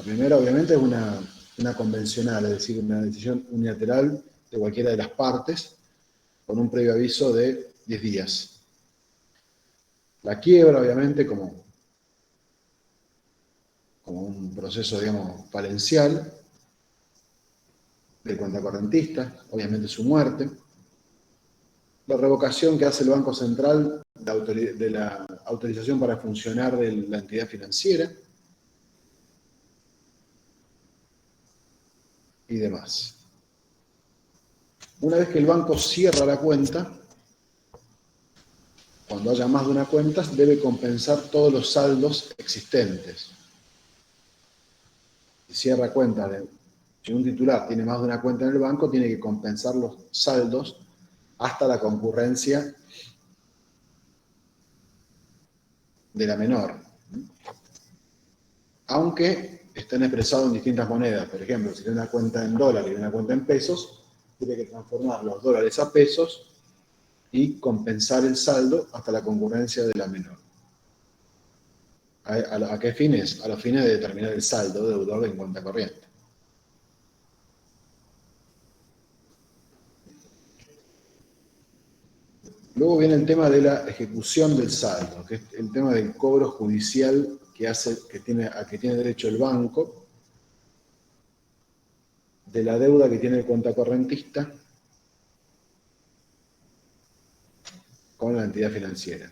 La primera, obviamente, es una convencional, es decir, una decisión unilateral de cualquiera de las partes, con un previo aviso de 10 días. La quiebra, obviamente, como un proceso, digamos, falencial del cuentacorrentista, obviamente su muerte. La revocación que hace el Banco Central de la autorización para funcionar de la entidad financiera y demás. Una vez que el banco cierra la cuenta, cuando haya más de una cuenta, debe compensar todos los saldos existentes. Si cierra cuenta si un titular tiene más de una cuenta en el banco, tiene que compensar los saldos hasta la concurrencia de la menor. Aunque estén expresados en distintas monedas. Por ejemplo, si tiene una cuenta en dólares y una cuenta en pesos, tiene que transformar los dólares a pesos y compensar el saldo hasta la concurrencia de la menor. ¿A qué fines? A los fines de determinar el saldo deudor en cuenta corriente. Luego viene el tema de la ejecución del saldo, que es el tema del cobro judicial a que tiene derecho el banco, de la deuda que tiene el cuentacorrentista con la entidad financiera.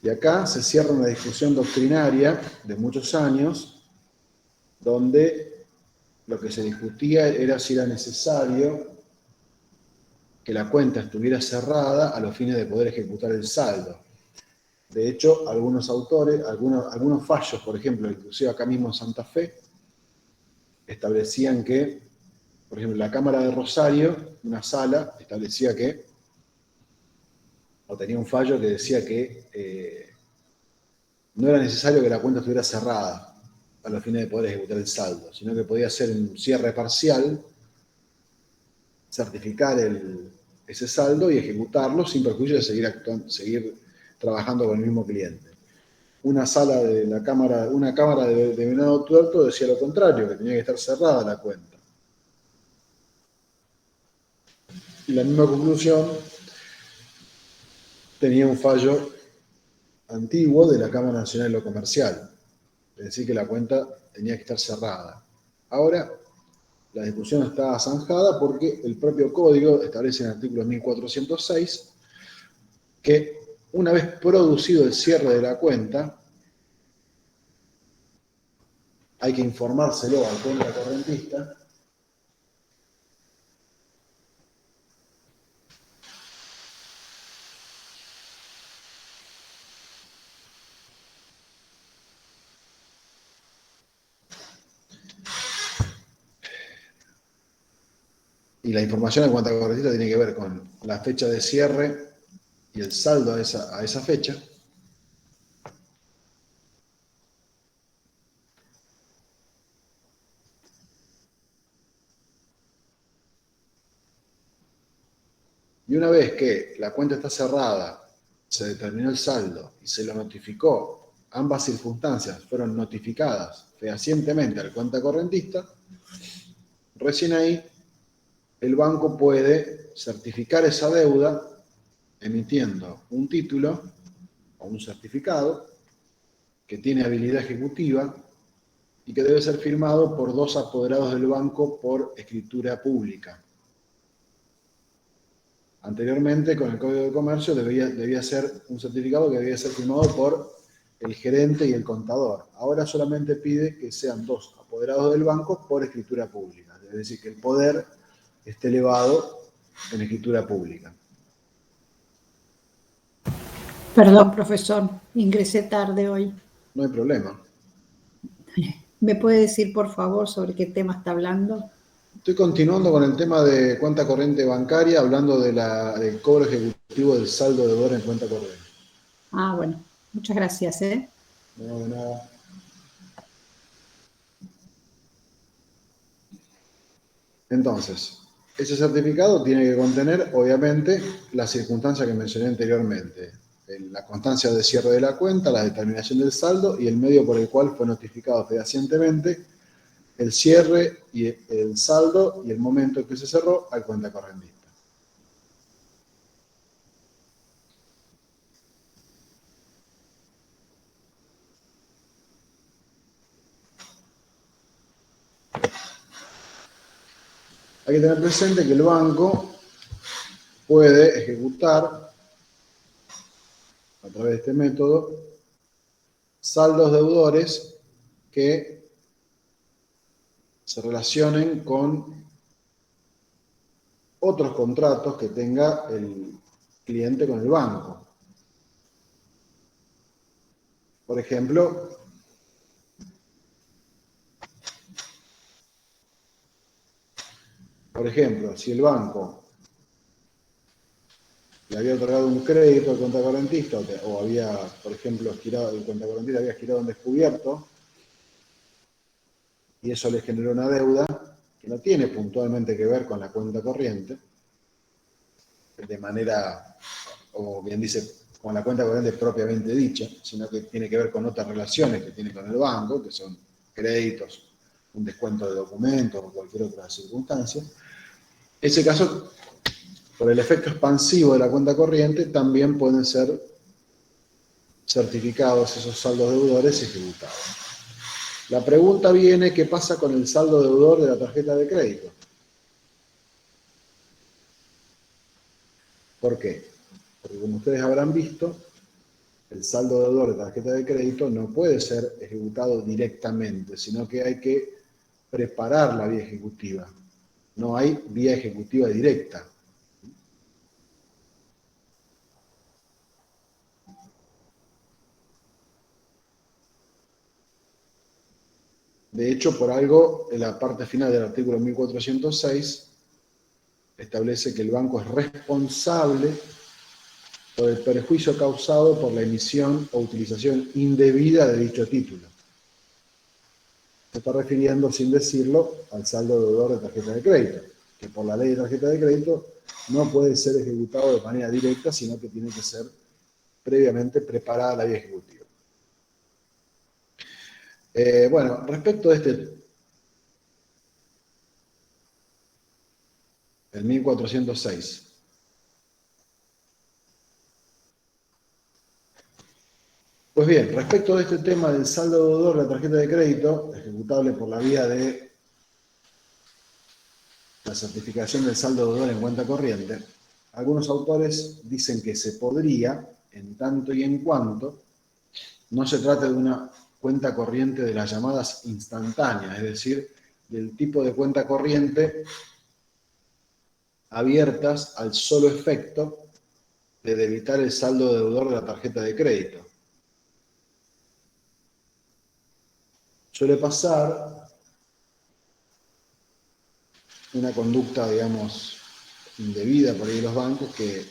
Y acá se cierra una discusión doctrinaria de muchos años, donde lo que se discutía era si era necesario que la cuenta estuviera cerrada a los fines de poder ejecutar el saldo. De hecho, algunos autores, algunos fallos, por ejemplo, inclusive acá mismo en Santa Fe, establecían que, por ejemplo, la Cámara de Rosario, una sala, establecía que, o tenía un fallo que decía que no era necesario que la cuenta estuviera cerrada a los fines de poder ejecutar el saldo, sino que podía ser un cierre parcial, certificar ese saldo y ejecutarlo sin perjuicio de seguir trabajando con el mismo cliente. Una cámara de Venado Tuerto decía lo contrario, que tenía que estar cerrada la cuenta. Y la misma conclusión tenía un fallo antiguo de la Cámara Nacional de lo Comercial, es decir, que la cuenta tenía que estar cerrada. Ahora, la discusión está zanjada porque el propio código establece en el artículo 1406 que una vez producido el cierre de la cuenta, hay que informárselo al cuentacorrentista y la información del cuentacorrentista tiene que ver con la fecha de cierre y el saldo a esa fecha. Y una vez que la cuenta está cerrada, se determinó el saldo y se lo notificó, ambas circunstancias fueron notificadas fehacientemente al cuentacorrentista, recién ahí el banco puede certificar esa deuda emitiendo un título o un certificado que tiene habilidad ejecutiva y que debe ser firmado por 2 apoderados del banco por escritura pública. Anteriormente, con el Código de Comercio, debía ser un certificado que debía ser firmado por el gerente y el contador. Ahora solamente pide que sean 2 apoderados del banco por escritura pública. Es decir, que el poder esté elevado en escritura pública. Perdón, profesor, ingresé tarde hoy. No hay problema. ¿Me puede decir, por favor, sobre qué tema está hablando? Estoy continuando con el tema de cuenta corriente bancaria, hablando del cobro ejecutivo del saldo de deuda en cuenta corriente. Ah, bueno, muchas gracias, ¿eh? No, de nada. Entonces, ese certificado tiene que contener, obviamente, las circunstancias que mencioné anteriormente. la constancia de cierre de la cuenta, la determinación del saldo y el medio por el cual fue notificado fehacientemente el cierre y el saldo y el momento en que se cerró al cuenta corrientista. Hay que tener presente que el banco puede ejecutar, a través de este método, saldos deudores que se relacionen con otros contratos que tenga el cliente con el banco. Por ejemplo, si el banco le había otorgado un crédito al cuentacorrentista o había, por ejemplo, el cuentacorrentista había girado un descubierto y eso le generó una deuda que no tiene puntualmente que ver con la cuenta corriente, de manera, o bien dice, con la cuenta corriente propiamente dicha, sino que tiene que ver con otras relaciones que tiene con el banco, que son créditos, un descuento de documentos o cualquier otra circunstancia. Ese caso, por el efecto expansivo de la cuenta corriente, también pueden ser certificados esos saldos deudores y ejecutados. La pregunta viene, ¿qué pasa con el saldo deudor de la tarjeta de crédito? ¿Por qué? Porque como ustedes habrán visto, el saldo deudor de tarjeta de crédito no puede ser ejecutado directamente, sino que hay que preparar la vía ejecutiva. No hay vía ejecutiva directa. De hecho, por algo, en la parte final del artículo 1406 establece que el banco es responsable por el perjuicio causado por la emisión o utilización indebida de dicho título. Se está refiriendo, sin decirlo, al saldo deudor de tarjeta de crédito, que por la ley de tarjeta de crédito no puede ser ejecutado de manera directa, sino que tiene que ser previamente preparada la vía ejecutiva. Bueno, respecto a el 1406. Pues bien, respecto a este tema del saldo deudor de la tarjeta de crédito, ejecutable por la vía de la certificación del saldo deudor en cuenta corriente, algunos autores dicen que se podría, en tanto y en cuanto no se trata de una cuenta corriente de las llamadas instantáneas, es decir, del tipo de cuenta corriente abiertas al solo efecto de debitar el saldo deudor de la tarjeta de crédito. Suele pasar una conducta, digamos, indebida por ahí de los bancos, que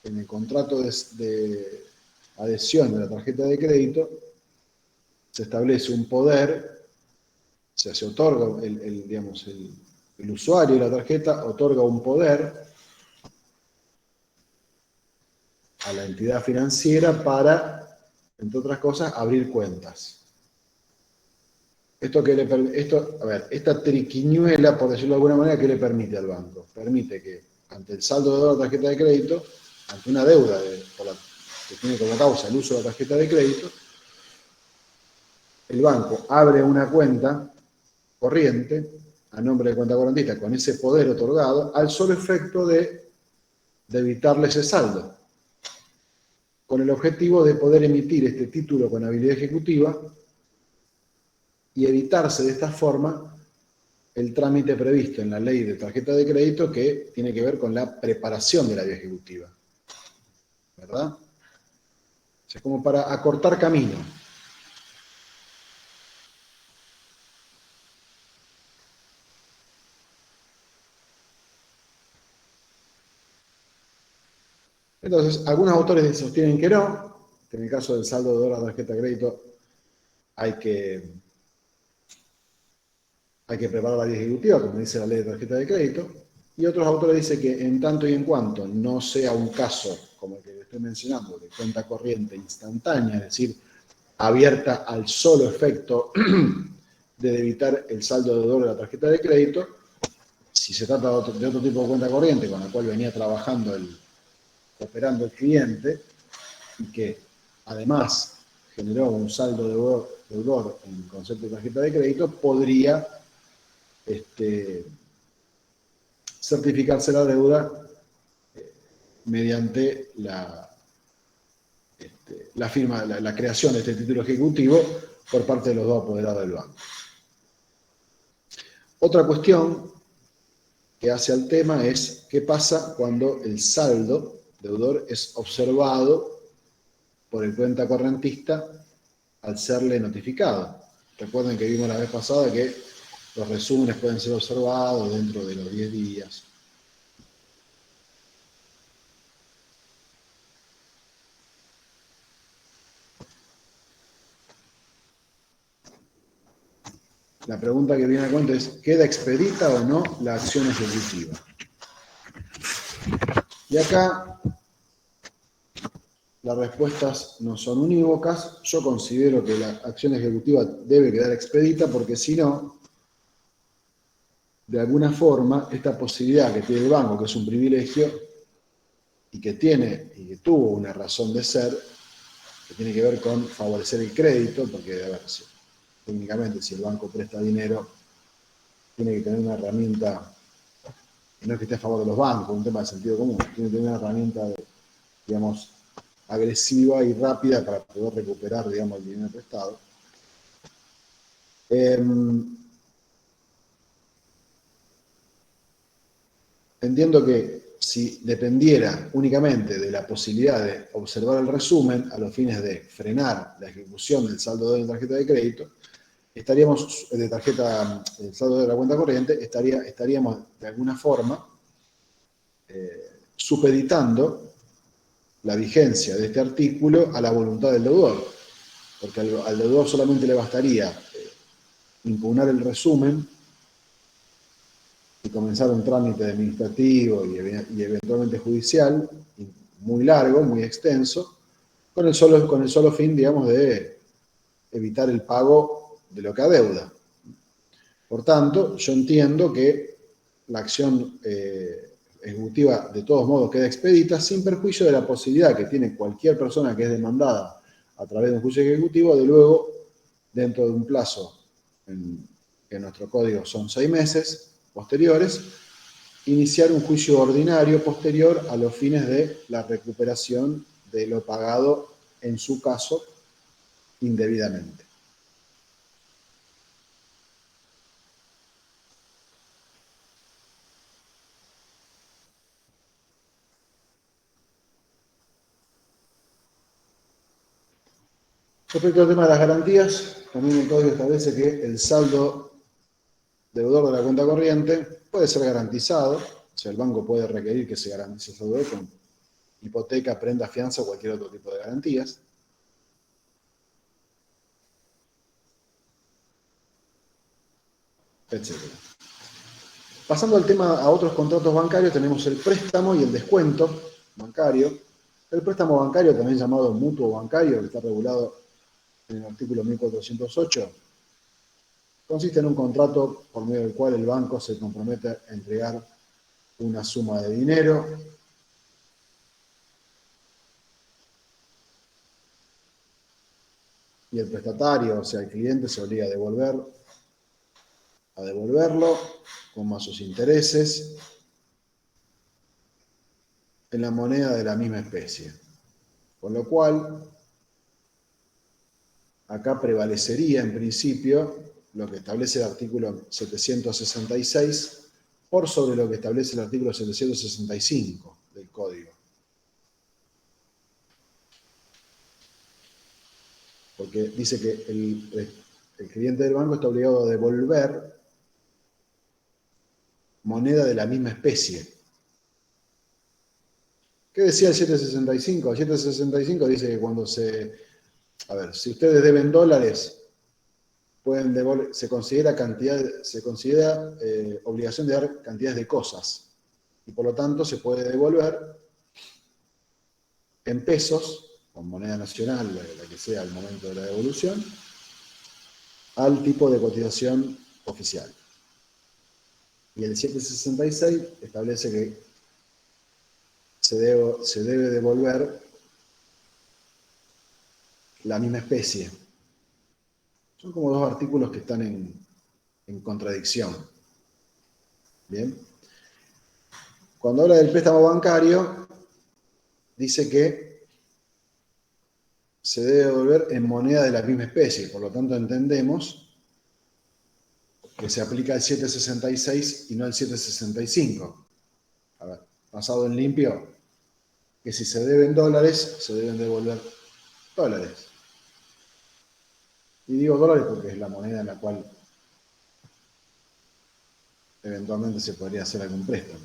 en el contrato de adhesión de la tarjeta de crédito se establece un poder, o sea, se otorga, el usuario de la tarjeta otorga un poder a la entidad financiera para, entre otras cosas, abrir cuentas. Esta triquiñuela, por decirlo de alguna manera, ¿qué le permite al banco? Permite que ante el saldo de la tarjeta de crédito, ante una deuda que tiene como causa el uso de la tarjeta de crédito, el banco abre una cuenta corriente a nombre de cuenta correntista con ese poder otorgado al solo efecto de debitarle ese saldo, con el objetivo de poder emitir este título con habilidad ejecutiva y evitarse de esta forma el trámite previsto en la ley de tarjeta de crédito que tiene que ver con la preparación de la vía ejecutiva. ¿Verdad? O sea, es como para acortar camino. Entonces, algunos autores sostienen que no, que en el caso del saldo deudor a la tarjeta de crédito hay que preparar la vía ejecutiva, como dice la ley de tarjeta de crédito, y otros autores dicen que en tanto y en cuanto no sea un caso como el que estoy mencionando, de cuenta corriente instantánea, es decir, abierta al solo efecto de debitar el saldo deudor de la tarjeta de crédito, si se trata de otro tipo de cuenta corriente con la cual venía trabajando operando el cliente y que además generó un saldo deudor en concepto de tarjeta de crédito, podría certificarse la deuda mediante la firma, la creación de este título ejecutivo por parte de los dos apoderados del banco. Otra cuestión que hace al tema es qué pasa cuando el saldo deudor es observado por el cuenta correntista al serle notificado. Recuerden que vimos la vez pasada que los resúmenes pueden ser observados dentro de los 10 días. La pregunta que viene a cuento es, ¿queda expedita o no la acción ejecutiva? Y acá las respuestas no son unívocas. Yo considero que la acción ejecutiva debe quedar expedita porque si no, de alguna forma, esta posibilidad que tiene el banco, que es un privilegio, y que tuvo una razón de ser, que tiene que ver con favorecer el crédito, porque, a ver, técnicamente, si el banco presta dinero, tiene que tener una herramienta, y no es que esté a favor de los bancos, un tema de sentido común, tiene que tener una herramienta, digamos, agresiva y rápida para poder recuperar, digamos, el dinero prestado. Entiendo que si dependiera únicamente de la posibilidad de observar el resumen a los fines de frenar la ejecución del saldo de la tarjeta de crédito, estaríamos, el saldo de la cuenta corriente, estaríamos de alguna forma supeditando la vigencia de este artículo a la voluntad del deudor, porque al deudor solamente le bastaría impugnar el resumen y comenzar un trámite administrativo y eventualmente judicial, muy largo, muy extenso, con el solo fin, digamos, de evitar el pago de lo que adeuda. Por tanto, yo entiendo que la acción ejecutiva de todos modos queda expedita sin perjuicio de la posibilidad que tiene cualquier persona que es demandada a través de un juicio ejecutivo de luego, dentro de un plazo que en nuestro código son 6 meses posteriores, iniciar un juicio ordinario posterior a los fines de la recuperación de lo pagado, en su caso, indebidamente. Respecto al tema de las garantías, también el código establece que el saldo deudor de la cuenta corriente puede ser garantizado, o sea, el banco puede requerir que se garantice el saldo con hipoteca, prenda, fianza o cualquier otro tipo de garantías. Etcétera. Pasando al tema a otros contratos bancarios, tenemos el préstamo y el descuento bancario. El préstamo bancario, también llamado mutuo bancario, que está regulado en el artículo 1408, consiste en un contrato por medio del cual el banco se compromete a entregar una suma de dinero y el prestatario, o sea, el cliente, se obliga a devolverlo con más sus intereses en la moneda de la misma especie. Con lo cual, acá prevalecería en principio lo que establece el artículo 766 por sobre lo que establece el artículo 765 del Código. Porque dice que el cliente del banco está obligado a devolver moneda de la misma especie. ¿Qué decía el 765? El 765 dice que cuando si ustedes deben dólares, pueden devolver, se considera obligación de dar cantidades de cosas. Y por lo tanto se puede devolver en pesos, con moneda nacional, la que sea al momento de la devolución, al tipo de cotización oficial. Y el 766 establece que se debe devolver la misma especie. Son como dos artículos que están en contradicción. Bien. Cuando habla del préstamo bancario, dice que se debe devolver en moneda de la misma especie. Por lo tanto, entendemos que se aplica el 766 y no el 765. A ver, pasado en limpio, que si se deben dólares, se deben devolver dólares. Y digo dólares porque es la moneda en la cual eventualmente se podría hacer algún préstamo.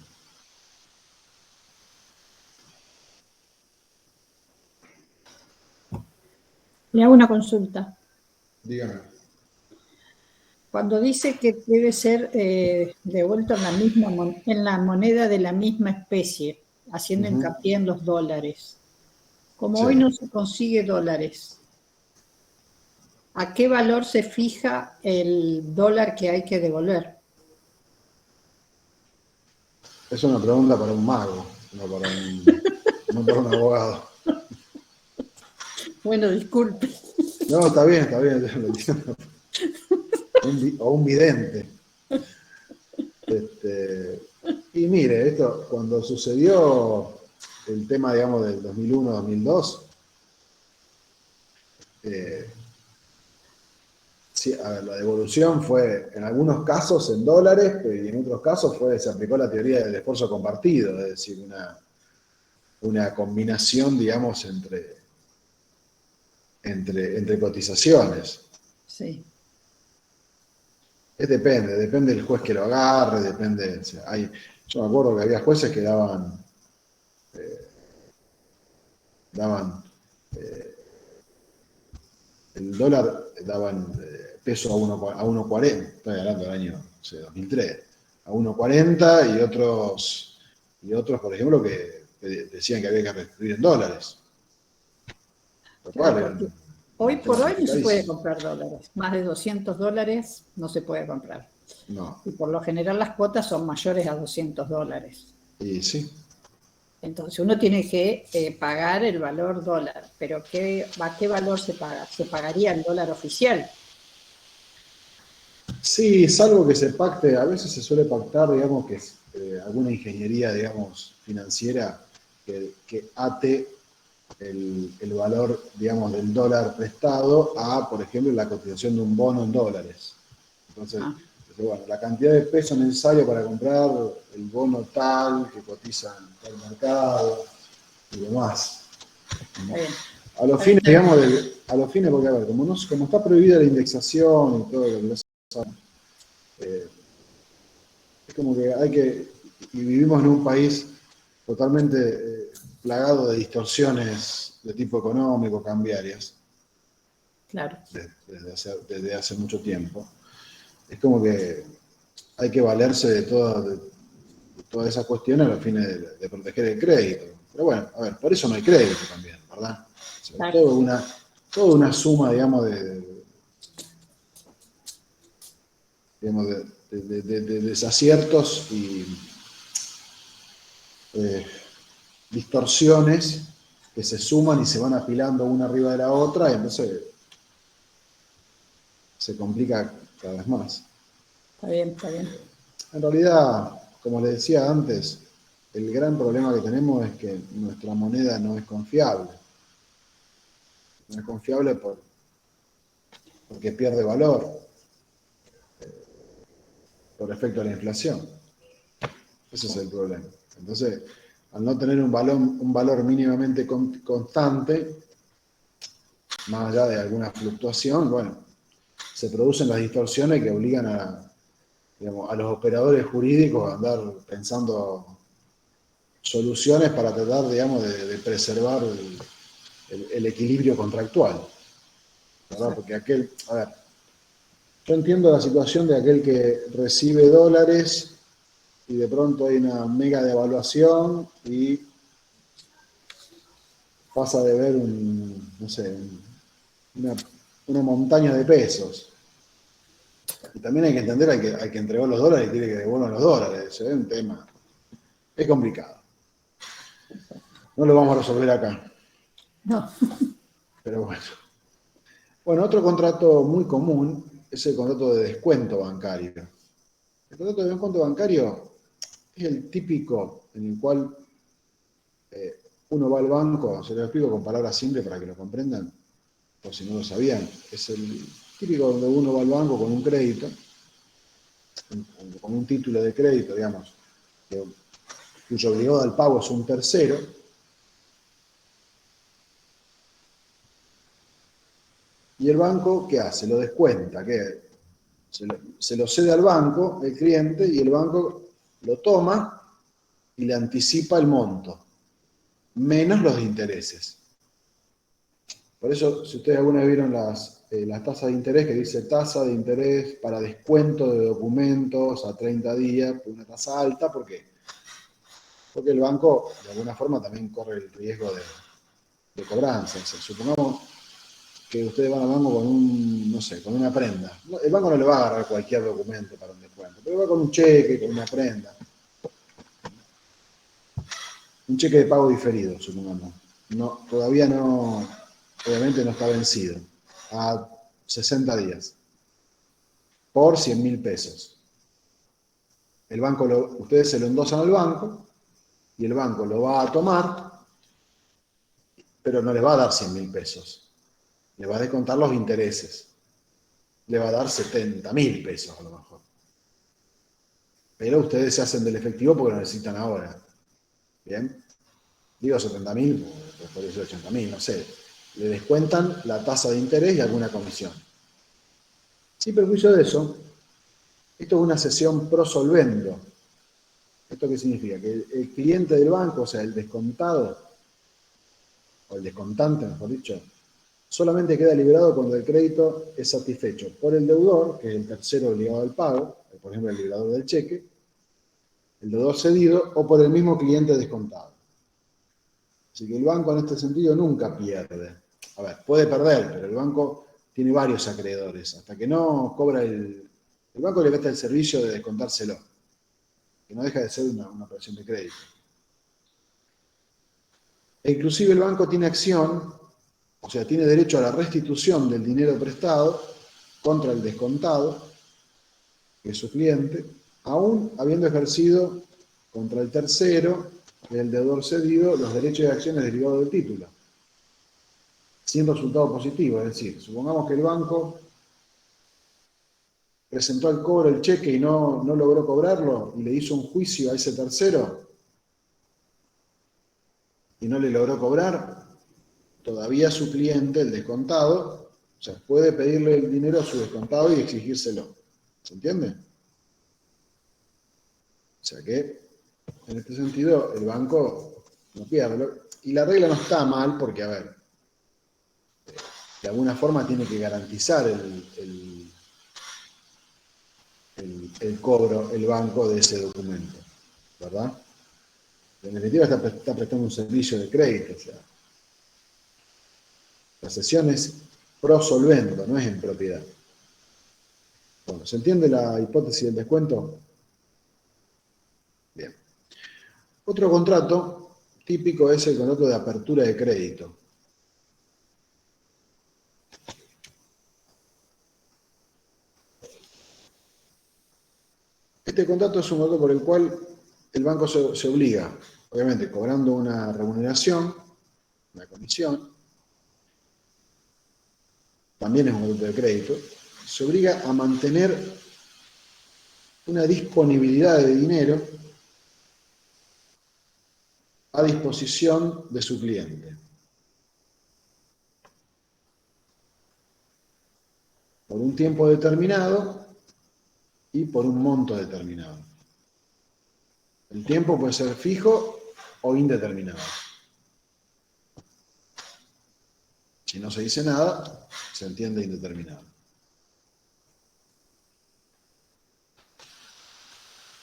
Le hago una consulta. Dígame. Cuando dice que debe ser devuelto en la moneda de la misma especie, haciendo hincapié en los dólares. Como Sí. hoy no se consigue dólares, ¿a qué valor se fija el dólar que hay que devolver? Es una pregunta para un mago, no para un abogado. Bueno, disculpe. No, está bien, yo lo entiendo. O un vidente. Y mire, esto, cuando sucedió el tema, digamos, del 2001-2002, sí, a ver, la devolución fue en algunos casos en dólares, pero en otros casos se aplicó la teoría del esfuerzo compartido, es decir, una combinación, digamos, entre cotizaciones. Sí. Depende del juez que lo agarre, depende. O sea, yo me acuerdo que había jueces que daban el dólar, daban peso a 1.40, estoy hablando del año 2003, a 1.40 y otros, por ejemplo, que decían que había que restituir en dólares. Lo Claro, cual porque hoy por hoy no se puede complicadísimo. comprar dólares. Más de $200 no se puede comprar. No, Y por lo general las cuotas son mayores a $200. y sí. Entonces uno tiene que pagar el valor dólar. Pero ¿a qué valor se paga? Se pagaría el dólar oficial. Sí, salvo que se pacte, a veces se suele pactar, digamos, que alguna ingeniería, digamos, financiera que ate el valor, digamos, del dólar prestado a, por ejemplo, la cotización de un bono en dólares. Entonces, bueno, la cantidad de peso necesario para comprar el bono tal que cotiza en tal mercado y demás. A los fines, digamos, a los fines, porque a ver, como está prohibida la indexación y todo lo que es como que y vivimos en un país totalmente plagado de distorsiones de tipo económico, cambiarias, Claro. desde hace mucho tiempo. Es como que hay que valerse de todas esas cuestiones a los fines de proteger el crédito. Pero bueno, a ver, por eso no hay crédito también, ¿verdad? O sea, Claro. toda una suma, digamos, de desaciertos y distorsiones que se suman y se van apilando una arriba de la otra, y entonces se complica cada vez más. Está bien, está bien. En realidad, como les decía antes, el gran problema que tenemos es que nuestra moneda no es confiable. No es confiable porque pierde valor por efecto de la inflación. Ese es el problema. Entonces, al no tener un valor mínimamente constante, más allá de alguna fluctuación, bueno, se producen las distorsiones que obligan a los operadores jurídicos a andar pensando soluciones para tratar, digamos, de preservar el equilibrio contractual, ¿verdad? Porque a ver, yo entiendo la situación de aquel que recibe dólares y de pronto hay una mega devaluación y pasa de ver no sé, una montaña de pesos. Y también hay que entender al que entregó los dólares y quiere que devuelvan los dólares. Es un tema. Es complicado. No lo vamos a resolver acá. No. Pero bueno. Bueno, otro contrato muy común es el contrato de descuento bancario. El contrato de descuento bancario es el típico en el cual uno va al banco, se lo explico con palabras simples para que lo comprendan, por si no lo sabían. Es el típico donde uno va al banco con un crédito, con un título de crédito, digamos, cuyo obligado al pago es un tercero. ¿Y el banco qué hace? Lo descuenta, ¿qué? Se lo cede al banco, el cliente, y el banco lo toma y le anticipa el monto, menos los intereses. Por eso, si ustedes alguna vez vieron las tasas de interés, que dice tasa de interés para descuento de documentos a 30 días, una tasa alta, ¿por qué? Porque el banco, de alguna forma, también corre el riesgo de cobranza. O sea, supongamos que ustedes van al banco con no sé, con una prenda. El banco no le va a agarrar cualquier documento para un descuento, pero va con un cheque, con una prenda. Un cheque de pago diferido, supongamos. No, todavía no, obviamente no está vencido. A 60 días. Por 100.000 pesos. El banco ustedes se lo endosan al banco y el banco lo va a tomar, pero no le va a dar 100.000 pesos. Le va a descontar los intereses. Le va a dar 70.000 pesos a lo mejor. Pero ustedes se hacen del efectivo porque lo necesitan ahora. ¿Bien? Digo 70.000, pues por eso 80.000, no sé. Le descuentan la tasa de interés y alguna comisión. Sin perjuicio de eso, esto es una cesión pro solvendo. ¿Esto qué significa? Que el cliente del banco, o sea, el descontado, o el descontante, mejor dicho, solamente queda liberado cuando el crédito es satisfecho por el deudor, que es el tercero obligado al pago, por ejemplo, el liberador del cheque, el deudor cedido, o por el mismo cliente descontado. Así que el banco en este sentido nunca pierde. A ver, puede perder, pero el banco tiene varios acreedores. Hasta que no cobra el banco le presta el servicio de descontárselo, que no deja de ser una operación de crédito. E inclusive el banco tiene acción, o sea, tiene derecho a la restitución del dinero prestado contra el descontado, que es su cliente, aún habiendo ejercido contra el tercero, que es el deudor cedido, los derechos de acciones derivados del título, sin resultado positivo. Es decir, supongamos que el banco presentó al cobro el cheque y no logró cobrarlo y le hizo un juicio a ese tercero y no le logró cobrar, todavía su cliente, el descontado, o sea, puede pedirle el dinero a su descontado y exigírselo. ¿Se entiende? O sea que, en este sentido, el banco no pierde. Y la regla no está mal porque, a ver, de alguna forma tiene que garantizar el cobro, el banco de ese documento, ¿verdad? En definitiva está prestando un servicio de crédito, o sea, la cesión es pro solvendo, no es en propiedad. Bueno, ¿se entiende la hipótesis del descuento? Bien. Otro contrato típico es el contrato de apertura de crédito. Este contrato es un contrato por el cual el banco se obliga, obviamente cobrando una remuneración, una comisión, también es un contrato de crédito, se obliga a mantener una disponibilidad de dinero a disposición de su cliente. Por un tiempo determinado y por un monto determinado. El tiempo puede ser fijo o indeterminado. Si no se dice nada, se entiende indeterminado.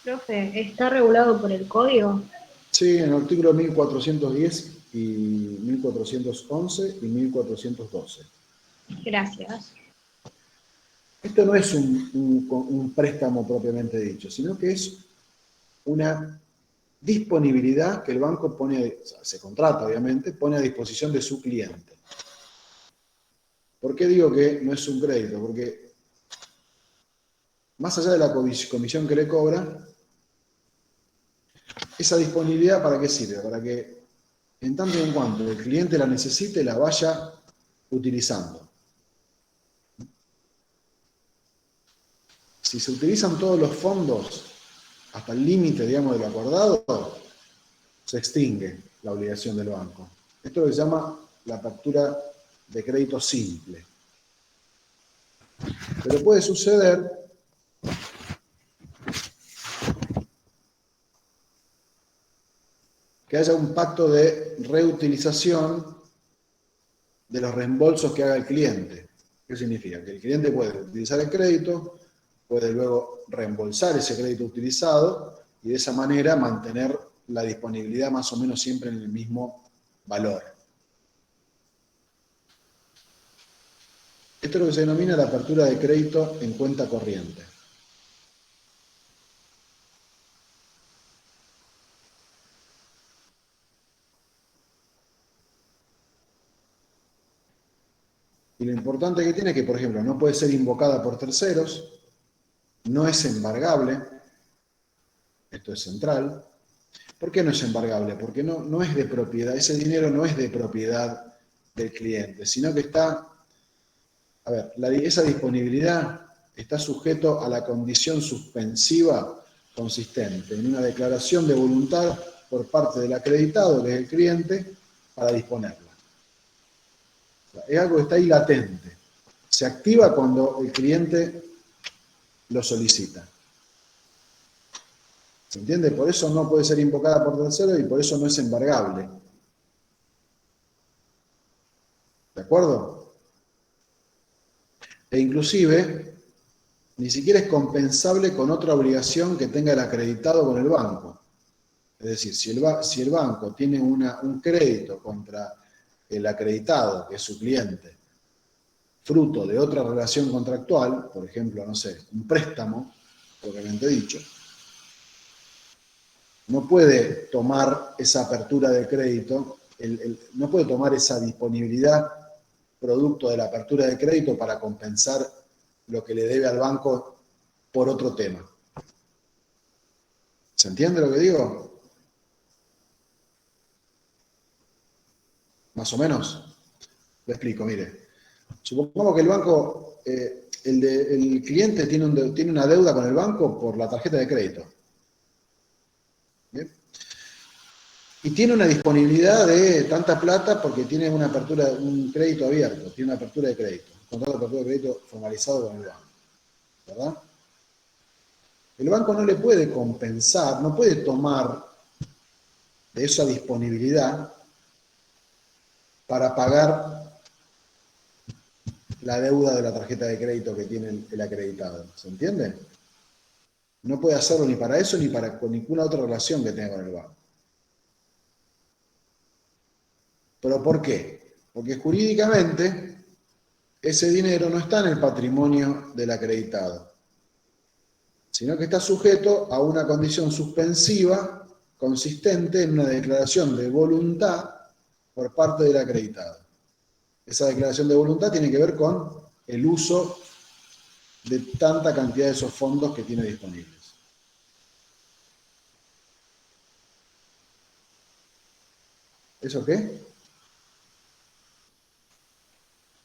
Profe, ¿está regulado por el código? Sí, en el artículo 1410 y 1411 y 1412. Gracias. Esto no es un préstamo propiamente dicho, sino que es una disponibilidad que el banco pone, o sea, se contrata obviamente, pone a disposición de su cliente. ¿Por qué digo que no es un crédito? Porque más allá de la comisión que le cobra, esa disponibilidad ¿para qué sirve? Para que en tanto y en cuanto el cliente la necesite, la vaya utilizando. Si se utilizan todos los fondos hasta el límite, digamos, de lo acordado, se extingue la obligación del banco. Esto lo se llama la apertura de crédito simple. Pero puede suceder que haya un pacto de reutilización de los reembolsos que haga el cliente. ¿Qué significa? Que el cliente puede utilizar el crédito, puede luego reembolsar ese crédito utilizado y de esa manera mantener la disponibilidad más o menos siempre en el mismo valor. Esto es lo que se denomina la apertura de crédito en cuenta corriente. Y lo importante que tiene es que, por ejemplo, no puede ser invocada por terceros, no es embargable, esto es central. ¿Por qué no es embargable? Porque no es de propiedad, ese dinero no es de propiedad del cliente, sino que está, a ver, esa disponibilidad está sujeto a la condición suspensiva consistente en una declaración de voluntad por parte del acreditado, que es el cliente, para disponerla. O sea, es algo que está ahí latente. Se activa cuando el cliente lo solicita. ¿Se entiende? Por eso no puede ser invocada por terceros y por eso no es embargable. ¿De acuerdo? E inclusive, ni siquiera es compensable con otra obligación que tenga el acreditado con el banco. Es decir, si el banco tiene un crédito contra el acreditado, que es su cliente, fruto de otra relación contractual, por ejemplo, no sé, un préstamo, propiamente dicho, no puede tomar esa apertura de crédito, no puede tomar esa disponibilidad producto de la apertura de crédito para compensar lo que le debe al banco por otro tema. ¿Se entiende lo que digo? Más o menos. Lo explico, mire. Supongamos que el banco, el cliente tiene una deuda con el banco por la tarjeta de crédito. ¿Bien? Y tiene una disponibilidad de tanta plata porque tiene una apertura, un crédito abierto, tiene una apertura de crédito, un contrato de apertura de crédito formalizado con el banco. ¿Verdad? El banco no le puede compensar, no puede tomar de esa disponibilidad para pagar la deuda de la tarjeta de crédito que tiene el acreditado. ¿Se entiende? No puede hacerlo ni para eso ni con ninguna otra relación que tenga con el banco. ¿Pero por qué? Porque jurídicamente ese dinero no está en el patrimonio del acreditado, sino que está sujeto a una condición suspensiva consistente en una declaración de voluntad por parte del acreditado. Esa declaración de voluntad tiene que ver con el uso de tanta cantidad de esos fondos que tiene disponibles. ¿Eso qué?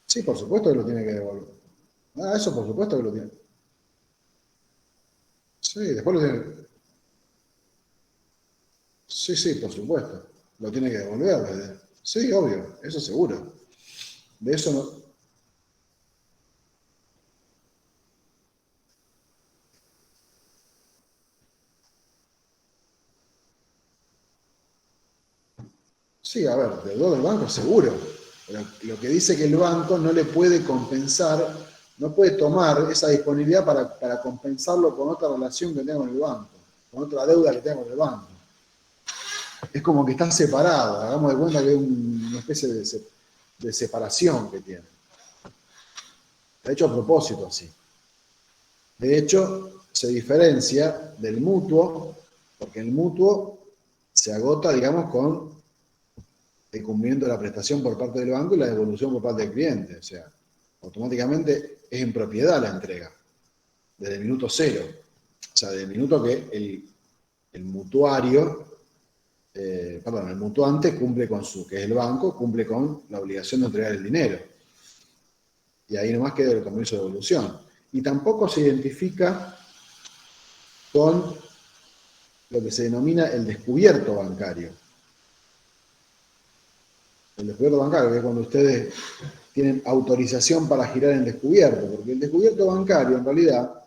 Sí, por supuesto que lo tiene que devolver. Ah, eso por supuesto que lo tiene. Sí, después lo tiene. Sí, sí, por supuesto. Lo tiene que devolver. Sí, obvio, eso seguro. De eso no. Sí, a ver, deudor del banco seguro. Pero lo que dice que el banco no le puede compensar, no puede tomar esa disponibilidad para compensarlo con otra relación que tenga con el banco, con otra deuda que tenga con el banco. Es como que está separado, hagamos de cuenta que es una especie de separación que tiene. Está hecho a propósito así. De hecho, se diferencia del mutuo, porque el mutuo se agota, digamos, con el cumplimiento de la prestación por parte del banco y la devolución por parte del cliente. O sea, automáticamente es en propiedad la entrega, desde el minuto cero. O sea, desde el minuto que el mutuario, el mutuante cumple con que es el banco, cumple con la obligación de entregar el dinero. Y ahí nomás queda el compromiso de devolución. Y tampoco se identifica con lo que se denomina el descubierto bancario. El descubierto bancario, que es cuando ustedes tienen autorización para girar en descubierto, porque el descubierto bancario en realidad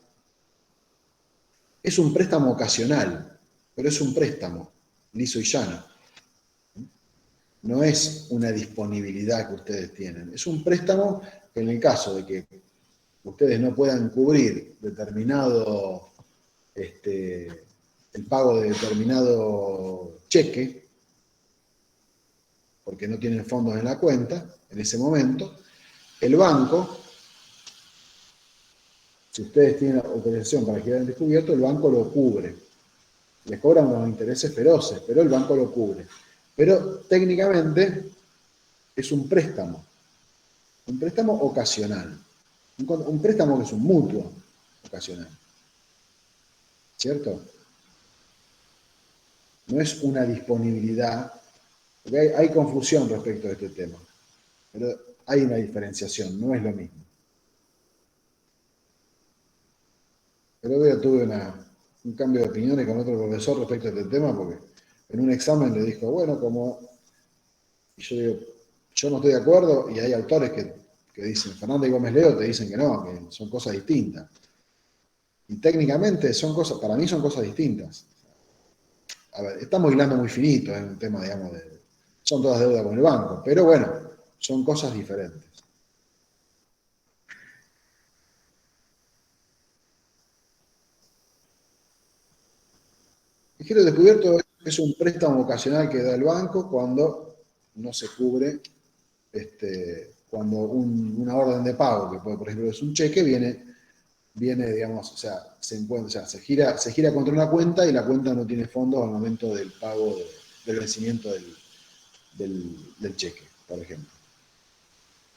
es un préstamo ocasional, pero es un préstamo liso y llano. No es una disponibilidad que ustedes tienen, es un préstamo que en el caso de que ustedes no puedan cubrir determinado, el pago de determinado cheque, porque no tienen fondos en la cuenta, en ese momento, el banco, si ustedes tienen autorización para girar en descubierto, el banco lo cubre. Les cobran unos intereses feroces, pero el banco lo cubre. Pero técnicamente es un préstamo ocasional. Un préstamo que es un mutuo ocasional. ¿Cierto? No es una disponibilidad, porque hay confusión respecto a este tema, pero hay una diferenciación, no es lo mismo. Pero hoy tuve un cambio de opiniones con otro profesor respecto a este tema, porque en un examen le dijo, bueno, y yo digo, yo no estoy de acuerdo, y hay autores que dicen, Fernández y Gómez Leo te dicen que no, que son cosas distintas. Y técnicamente para mí son cosas distintas. A ver, estamos hilando muy finito en un tema, digamos, son todas deudas con el banco, pero bueno, son cosas diferentes. El giro descubierto es un préstamo ocasional que da el banco cuando no se cubre, cuando una orden de pago, que por ejemplo es un cheque, viene, digamos, o sea, se gira contra una cuenta y la cuenta no tiene fondos al momento del pago, del vencimiento del cheque, por ejemplo.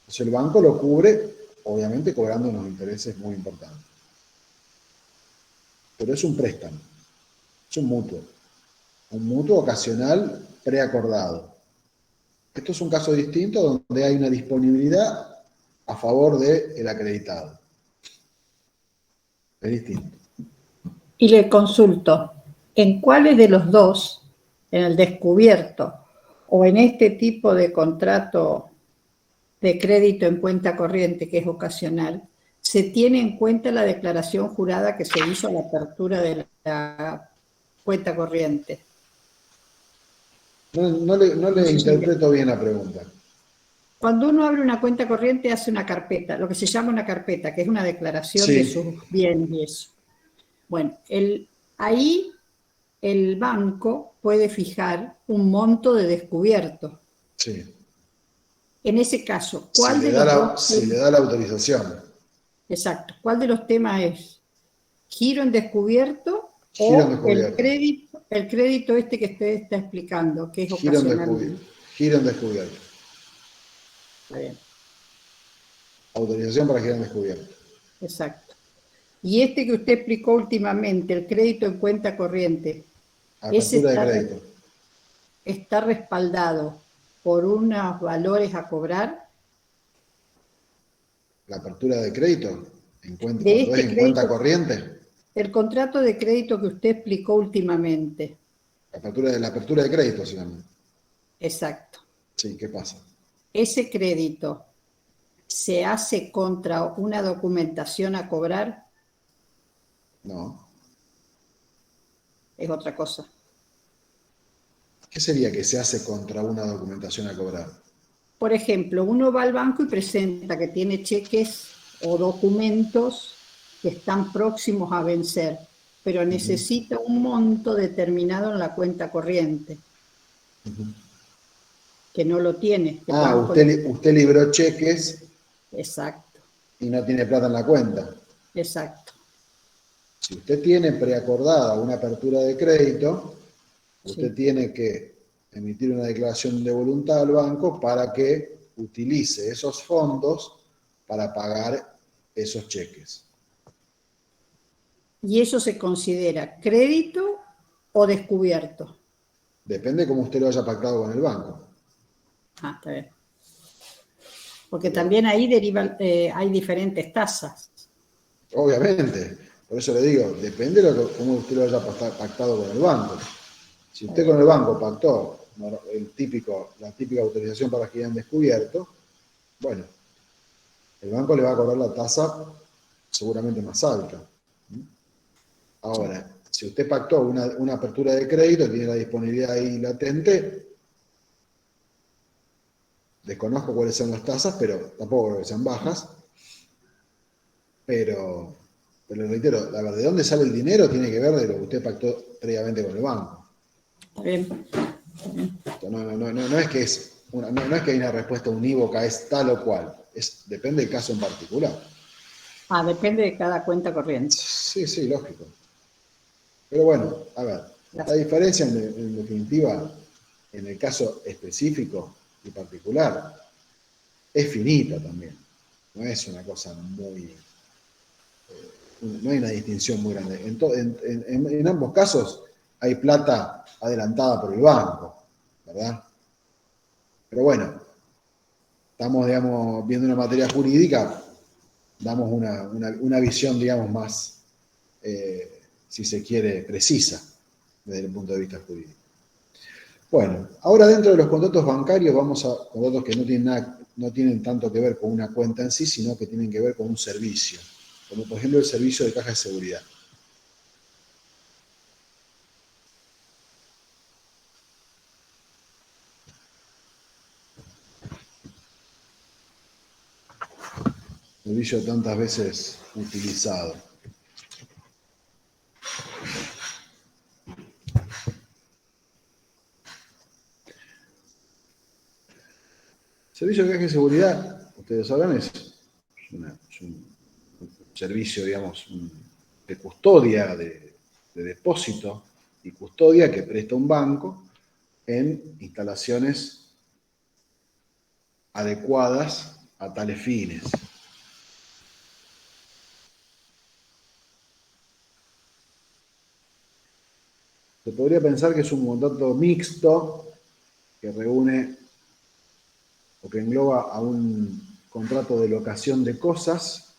Entonces el banco lo cubre, obviamente cobrando unos intereses muy importantes. Pero es un préstamo, es un mutuo ocasional preacordado. Esto es un caso distinto donde hay una disponibilidad a favor del acreditado. Es distinto. Y le consulto, ¿en cuáles de los dos, en el descubierto o en este tipo de contrato de crédito en cuenta corriente que es ocasional, se tiene en cuenta la declaración jurada que se hizo a la apertura de la cuenta corriente? No le interpreto bien la pregunta. Cuando uno abre una cuenta corriente hace una carpeta, lo que se llama una carpeta, que es una declaración Sí. de sus bienes y eso. Bueno, ahí el banco puede fijar un monto de descubierto. Sí. En ese caso, Si le da la autorización. Exacto. ¿Cuál de los temas es? ¿Giro en descubierto Giro en o descubierto. el crédito este que usted está explicando, que es Giro ocasional? en descubierto. Está bien. Autorización para girar en descubierto. Exacto. Y este que usted explicó últimamente, el crédito en cuenta corriente, Apertura de crédito. ¿está respaldado por unos valores a cobrar? La apertura de crédito, cuando De es en cuenta corriente. El contrato de crédito que usted explicó últimamente. La apertura de crédito se llama. Exacto. Sí, ¿qué pasa? Ese crédito se hace contra una documentación a cobrar. No. Es otra cosa. ¿Qué sería que se hace contra una documentación a cobrar? Por ejemplo, uno va al banco y presenta que tiene cheques o documentos que están próximos a vencer, pero necesita un monto determinado en la cuenta corriente. que no lo tiene. El Ah, banco usted libró cheques Exacto, y no tiene plata en la cuenta. exacto. Si usted tiene preacordada una apertura de crédito, usted Sí. tiene que emitir una declaración de voluntad al banco para que utilice esos fondos para pagar esos cheques. ¿Y eso se considera crédito o descubierto? Depende cómo usted lo haya pactado con el banco. Ah, está bien. Porque también ahí hay diferentes tasas. Obviamente, por eso le digo, depende de cómo usted lo haya pactado con el banco. Si Está usted bien. con el banco pactó la típica autorización para que hayan descubierto, bueno, el banco le va a cobrar la tasa seguramente más alta. Ahora, si usted pactó una apertura de crédito, tiene la disponibilidad ahí latente, desconozco cuáles son las tasas, pero tampoco creo que sean bajas, pero reitero, la verdad, de dónde sale el dinero tiene que ver de lo que usted pactó previamente con el banco. Está bien. No es que no es que hay una respuesta unívoca, es tal o cual, depende del caso en particular. Ah, depende de cada cuenta corriente. Sí, sí, lógico. Pero bueno, a ver, la Gracias. diferencia en definitiva, en el caso específico y particular, es finita también. No es una cosa muy, no hay una distinción muy grande. En ambos casos hay plata adelantada por el banco, ¿verdad? Pero bueno, estamos, digamos, viendo una materia jurídica, damos una visión, digamos, más, si se quiere, precisa desde el punto de vista jurídico. Bueno, ahora dentro de los contratos bancarios vamos a contratos que no tienen tanto que ver con una cuenta en sí, sino que tienen que ver con un servicio, como por ejemplo el servicio de caja de seguridad. Servicio tantas veces utilizado. Servicio de caja de seguridad, ustedes sabrán, es un servicio, digamos, de custodia, de depósito y custodia que presta un banco en instalaciones adecuadas a tales fines. Se podría pensar que es un contrato mixto que reúne o que engloba a un contrato de locación de cosas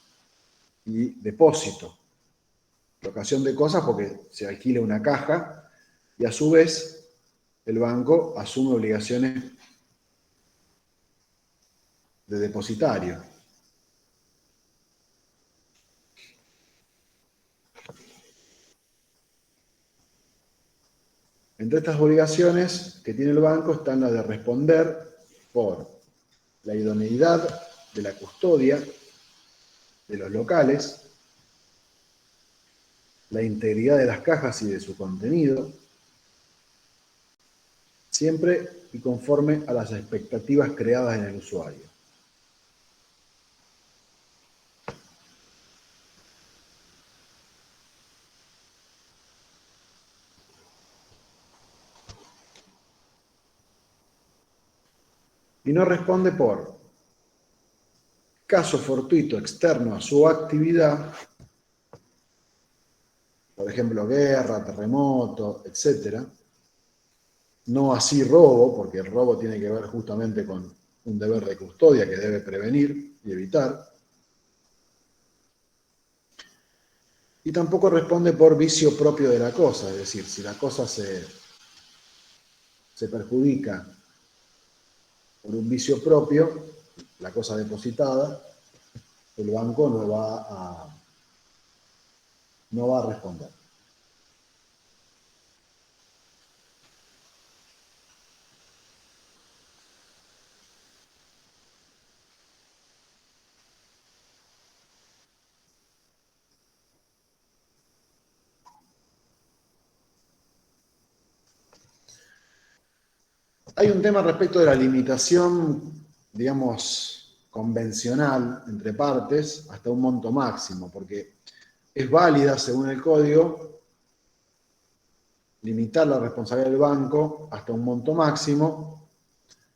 y depósito. Locación de cosas porque se alquila una caja y a su vez el banco asume obligaciones de depositario. Entre estas obligaciones que tiene el banco están las de responder por la idoneidad de la custodia de los locales, la integridad de las cajas y de su contenido, siempre y conforme a las expectativas creadas en el usuario. Y no responde por caso fortuito externo a su actividad, por ejemplo, guerra, terremoto, etc. No así robo, porque el robo tiene que ver justamente con un deber de custodia que debe prevenir y evitar. Y tampoco responde por vicio propio de la cosa, es decir, si la cosa se perjudica por un vicio propio, la cosa depositada, el banco no va a responder. Hay un tema respecto de la limitación, digamos, convencional entre partes hasta un monto máximo, porque es válida, según el código, limitar la responsabilidad del banco hasta un monto máximo,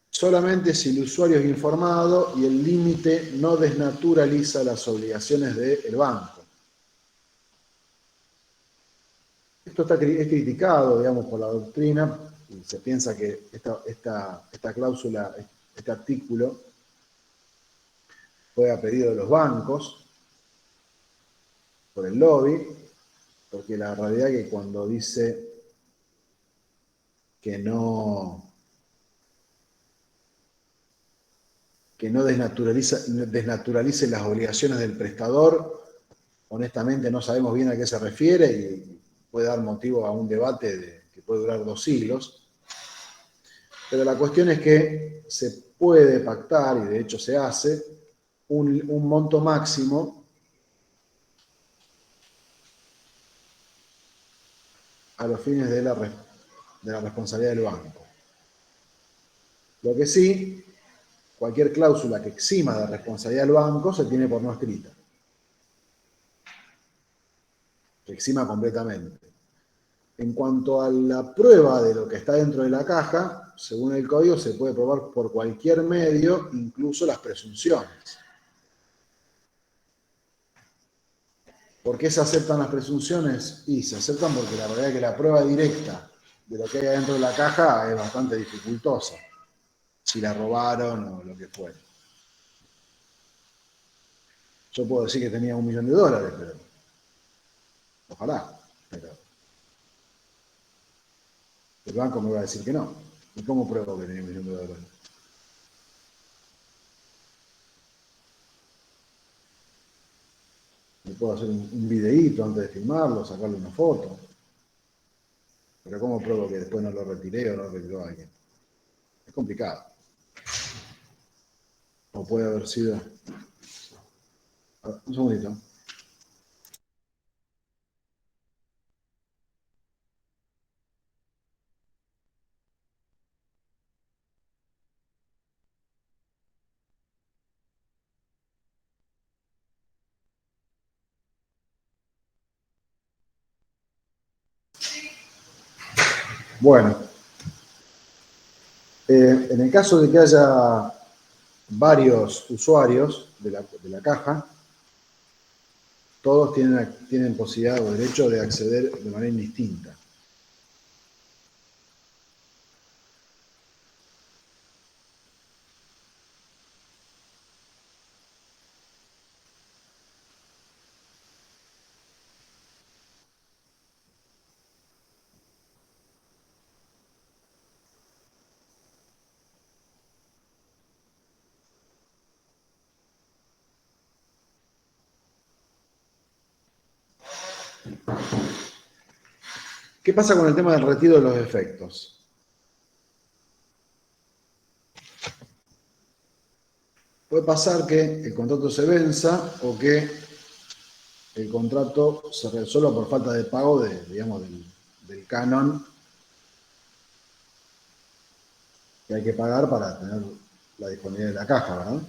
solamente si el usuario es informado y el límite no desnaturaliza las obligaciones del banco. Esto es criticado, digamos, por la doctrina, y se piensa que esta cláusula, este artículo, fue a pedido de los bancos, por el lobby, porque la realidad es que cuando dice que no desnaturalice las obligaciones del prestador, honestamente no sabemos bien a qué se refiere y puede dar motivo a un debate que puede durar 2 siglos. Pero la cuestión es que se puede pactar, y de hecho se hace, un monto máximo a los fines de la responsabilidad del banco. Lo que sí, cualquier cláusula que exima de responsabilidad del banco se tiene por no escrita. Que exima completamente. En cuanto a la prueba de lo que está dentro de la caja, según el código se puede probar por cualquier medio, incluso las presunciones. ¿Por qué se aceptan las presunciones? Y se aceptan porque la realidad es que la prueba directa de lo que hay dentro de la caja es bastante dificultosa. Si la robaron o lo que fuera. Yo puedo decir que tenía $1 millón, pero ojalá. Pero el banco me va a decir que no. ¿Y cómo pruebo que tenía $1 millón? Le puedo hacer un videíto antes de filmarlo, sacarle una foto. Pero ¿cómo pruebo que después no lo retiré o no lo retiró alguien? Es complicado. O puede haber sido... Un segundito. Bueno, en el caso de que haya varios usuarios de la caja, todos tienen posibilidad o derecho de acceder de manera indistinta. ¿Qué pasa con el tema del retiro de los efectos? Puede pasar que el contrato se venza o que el contrato se resuelva por falta de pago del canon que hay que pagar para tener la disponibilidad de la caja, ¿verdad?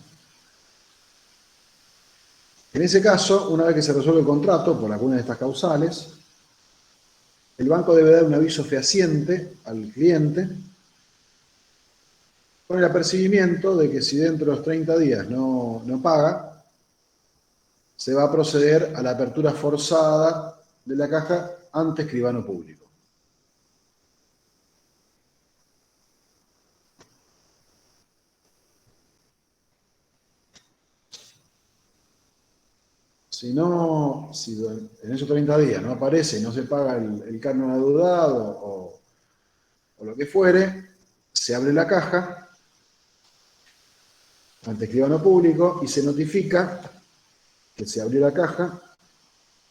En ese caso, una vez que se resuelve el contrato por alguna de estas causales, el banco debe dar un aviso fehaciente al cliente con el apercibimiento de que si dentro de los 30 días no paga, se va a proceder a la apertura forzada de la caja ante escribano público. Si en esos 30 días no aparece y no se paga el canon adeudado o lo que fuere, se abre la caja ante escribano público y se notifica que se abrió la caja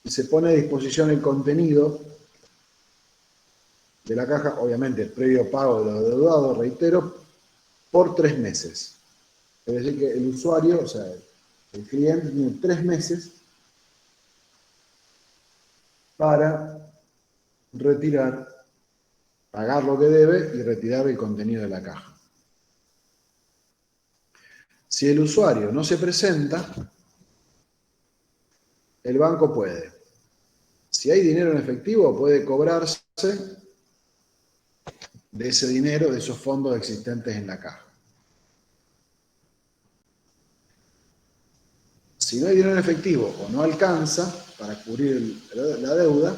y se pone a disposición el contenido de la caja, obviamente previo pago de lo adeudado, reitero, por 3 meses. Es decir, que el usuario, o sea, el cliente tiene 3 meses para retirar, pagar lo que debe y retirar el contenido de la caja. Si el usuario no se presenta, el banco puede. Si hay dinero en efectivo, puede cobrarse de ese dinero, de esos fondos existentes en la caja. Si no hay dinero en efectivo o no alcanza para cubrir la deuda,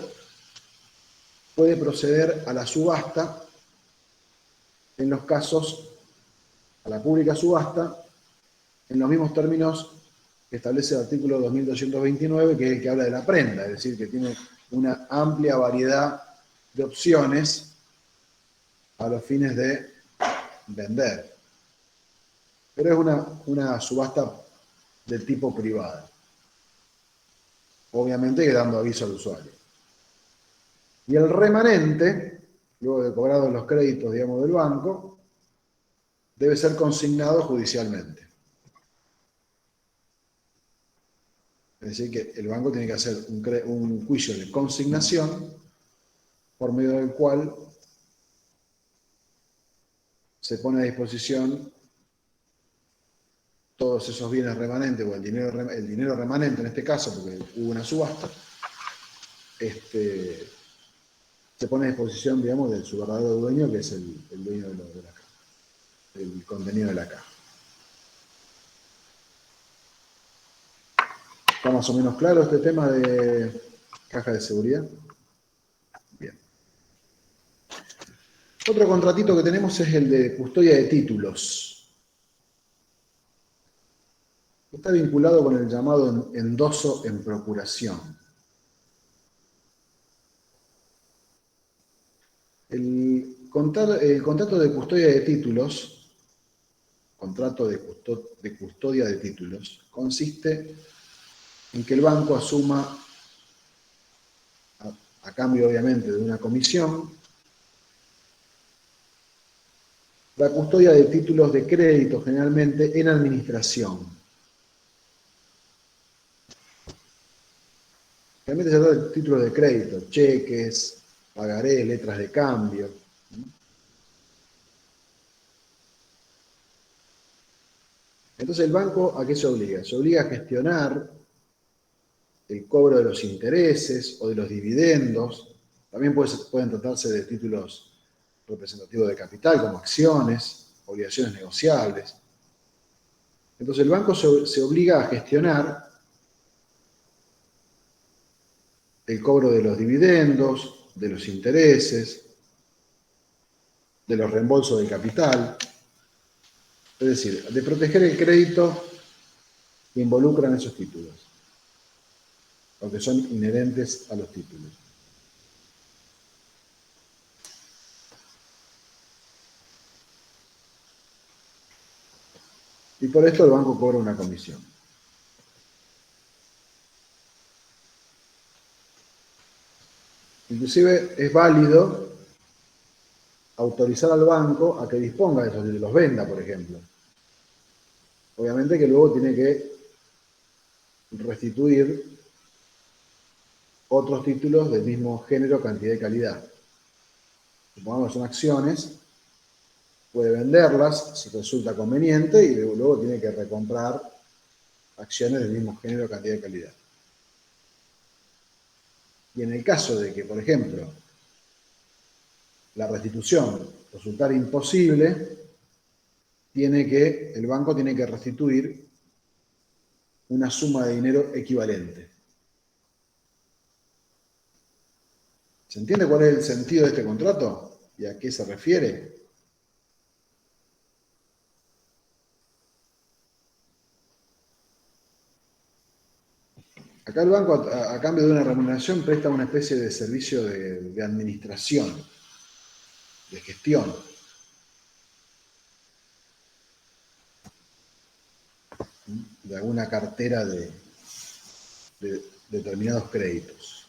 puede proceder a la subasta en los casos, a la pública subasta, en los mismos términos que establece el artículo 2229, que es el que habla de la prenda, es decir, que tiene una amplia variedad de opciones a los fines de vender. Pero es una subasta del tipo privada, obviamente que dando aviso al usuario. Y el remanente, luego de cobrados los créditos, digamos, del banco, debe ser consignado judicialmente. Es decir, que el banco tiene que hacer un juicio de consignación por medio del cual se pone a disposición todos esos bienes remanentes, o el dinero remanente en este caso, porque hubo una subasta, se pone a disposición, digamos, de su verdadero dueño, que es el dueño de la caja, el contenido de la caja. ¿Está más o menos claro este tema de caja de seguridad? Bien. Otro contratito que tenemos es el de custodia de títulos. Está vinculado con el llamado endoso en procuración. El contrato de custodia de títulos, contrato de custodia de títulos, consiste en que el banco asuma, a cambio obviamente de una comisión, la custodia de títulos de crédito, generalmente en administración. Generalmente se trata de títulos de crédito, cheques, pagarés, letras de cambio. Entonces el banco, ¿a qué se obliga? Se obliga a gestionar el cobro de los intereses o de los dividendos. También pueden tratarse de títulos representativos de capital, como acciones, obligaciones negociables. Entonces el banco se obliga a gestionar el cobro de los dividendos, de los intereses, de los reembolsos del capital, es decir, de proteger el crédito que involucran esos títulos, o que son inherentes a los títulos. Y por esto el banco cobra una comisión. Inclusive es válido autorizar al banco a que disponga de esos, y los venda, por ejemplo. Obviamente que luego tiene que restituir otros títulos del mismo género, cantidad y calidad. Supongamos que son acciones, puede venderlas si resulta conveniente y luego tiene que recomprar acciones del mismo género, cantidad y calidad. Y en el caso de que, por ejemplo, la restitución resultara imposible, el banco tiene que restituir una suma de dinero equivalente. ¿Se entiende cuál es el sentido de este contrato y a qué se refiere? Acá el banco, a cambio de una remuneración, presta una especie de servicio de administración, de gestión. De alguna cartera de determinados créditos.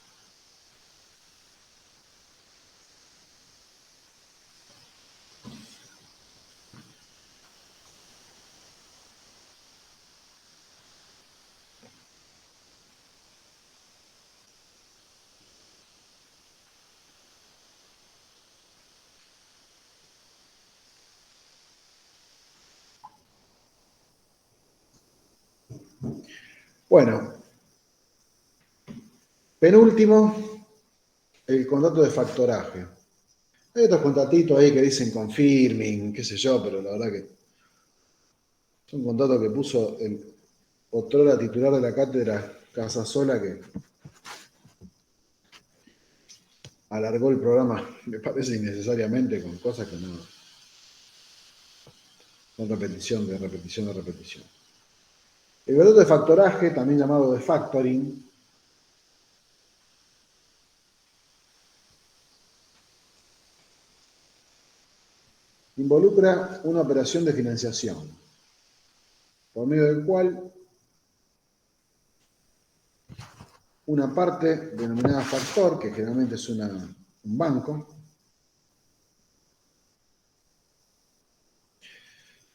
Bueno, penúltimo, el contrato de factoraje. Hay otros contratitos ahí que dicen confirming, qué sé yo, pero la verdad que es un contrato que puso el otrora titular de la cátedra Casasola, que alargó el programa, me parece innecesariamente, con cosas que no son repetición de repetición de repetición. El contrato de factoraje, también llamado de factoring, involucra una operación de financiación, por medio del cual una parte denominada factor, que generalmente es un banco,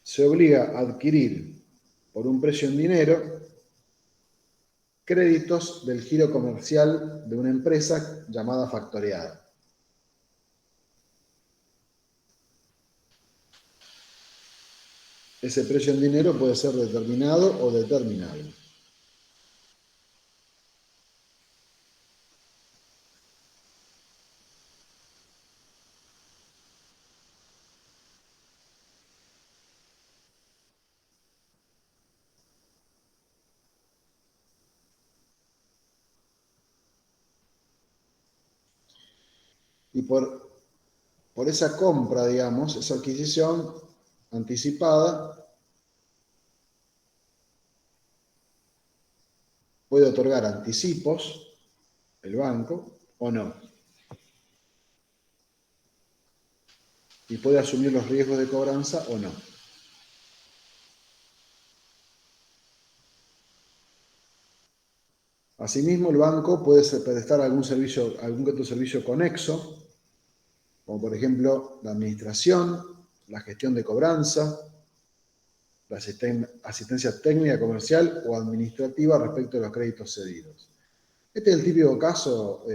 se obliga a adquirir por un precio en dinero créditos del giro comercial de una empresa llamada factoreada. Ese precio en dinero puede ser determinado o determinable. Y por esa compra, digamos, esa adquisición anticipada, puede otorgar anticipos el banco o no. Y puede asumir los riesgos de cobranza o no. Asimismo, el banco puede prestar algún servicio, algún otro servicio conexo, como por ejemplo la administración, la gestión de cobranza, la asistencia técnica, comercial o administrativa respecto a los créditos cedidos. Este es el típico caso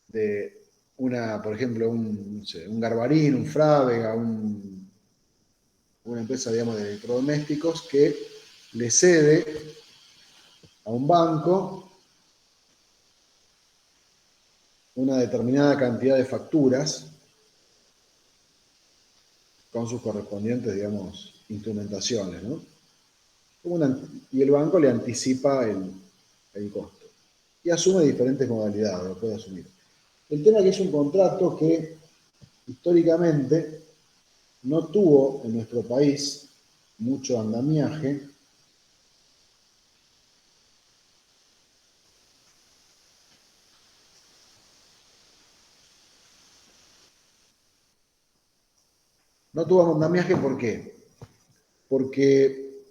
de por ejemplo, no sé, un Garbarín, un Frávega, una empresa, digamos, de electrodomésticos que le cede a un banco una determinada cantidad de facturas con sus correspondientes, digamos, instrumentaciones, ¿no? Y el banco le anticipa el costo. Y asume diferentes modalidades, lo puede asumir. El tema es que es un contrato que históricamente no tuvo en nuestro país mucho andamiaje, no tuvo andamiaje, ¿por qué? Porque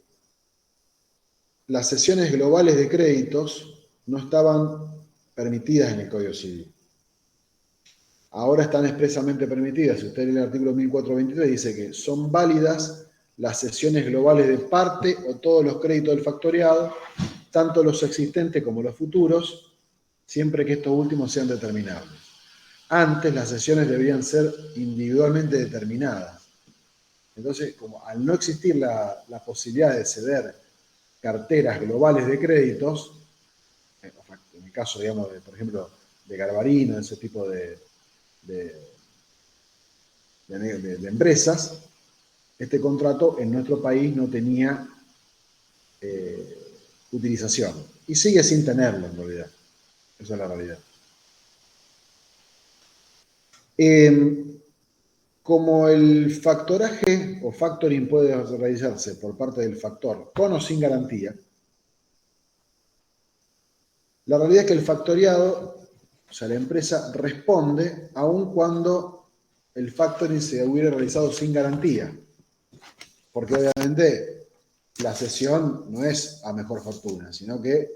las sesiones globales de créditos no estaban permitidas en el Código Civil. Ahora están expresamente permitidas. Si usted lee el artículo 1423, dice que son válidas las sesiones globales de parte o todos los créditos del factoriado, tanto los existentes como los futuros, siempre que estos últimos sean determinables. Antes las sesiones debían ser individualmente determinadas. Entonces, como al no existir la posibilidad de ceder carteras globales de créditos, en el caso, digamos, por ejemplo, de Garbarino, ese tipo de empresas, este contrato en nuestro país no tenía utilización. Y sigue sin tenerlo, en realidad. Esa es la realidad. Como el factoraje o factoring puede realizarse por parte del factor con o sin garantía, la realidad es que el factoriado, o sea, la empresa responde aun cuando el factoring se hubiera realizado sin garantía. Porque obviamente la cesión no es a mejor fortuna, sino que,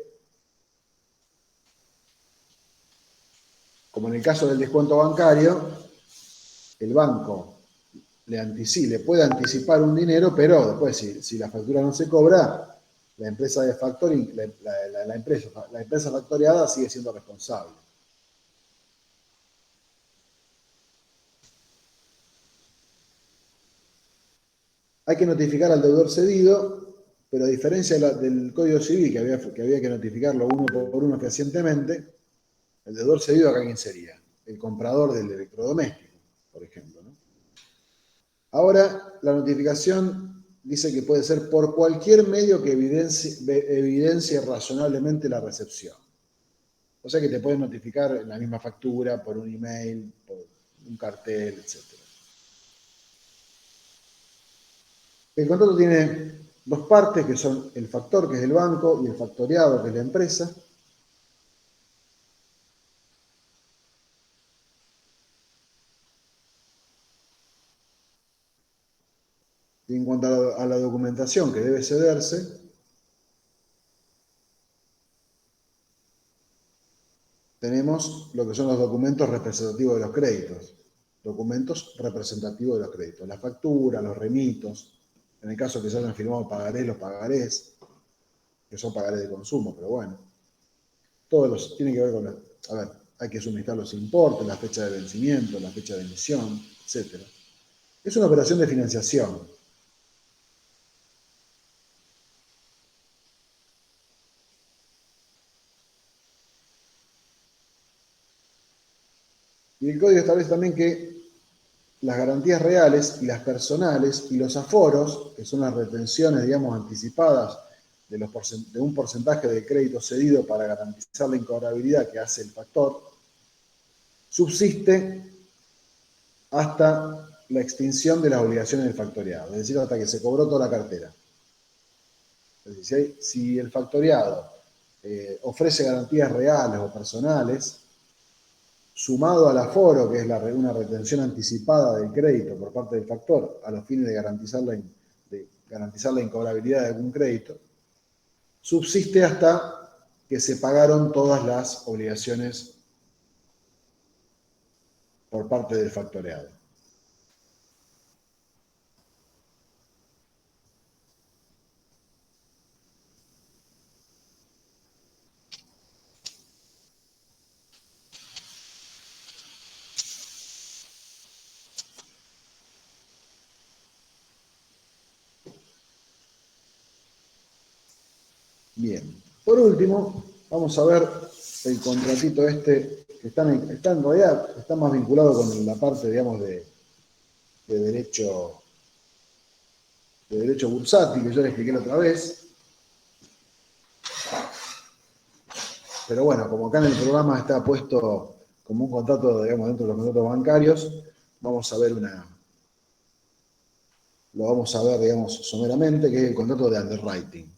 como en el caso del descuento bancario, el banco le puede anticipar un dinero, pero después si la factura no se cobra, la empresa de factoring, la empresa factoriada sigue siendo responsable. Hay que notificar al deudor cedido pero a diferencia del Código Civil, que había que notificarlo uno por uno fehacientemente, el deudor cedido acá quién sería, el comprador del electrodoméstico, por ejemplo, ¿no? Ahora, la notificación dice que puede ser por cualquier medio que evidencie razonablemente la recepción. O sea que te pueden notificar en la misma factura, por un email, por un cartel, etc. El contrato tiene dos partes, que son el factor, que es el banco, y el factoriado, que es la empresa. Y en cuanto a la documentación que debe cederse, tenemos lo que son los documentos representativos de los créditos. Documentos representativos de los créditos. La factura, los remitos, en el caso que se hayan firmado pagarés, los pagarés, que son pagarés de consumo, pero bueno. Todos los tienen que ver con a ver, hay que suministrar los importes, la fecha de vencimiento, la fecha de emisión, etc. Es una operación de financiación. Y el código establece también que las garantías reales y las personales y los aforos, que son las retenciones, digamos, anticipadas de un porcentaje de crédito cedido para garantizar la incobrabilidad que hace el factor, subsiste hasta la extinción de las obligaciones del factoriado, es decir, hasta que se cobró toda la cartera. Es decir, si el factoriado ofrece garantías reales o personales, sumado al aforo, que es una retención anticipada del crédito por parte del factor, a los fines de garantizar la incobrabilidad de algún crédito, subsiste hasta que se pagaron todas las obligaciones por parte del factoriado. Bien, por último, vamos a ver el contratito este, que está en realidad está más vinculado con la parte, digamos, de derecho bursátil, que yo le expliqué la otra vez. Pero bueno, como acá en el programa está puesto como un contrato, digamos, dentro de los contratos bancarios, lo vamos a ver, digamos, someramente, que es el contrato de underwriting.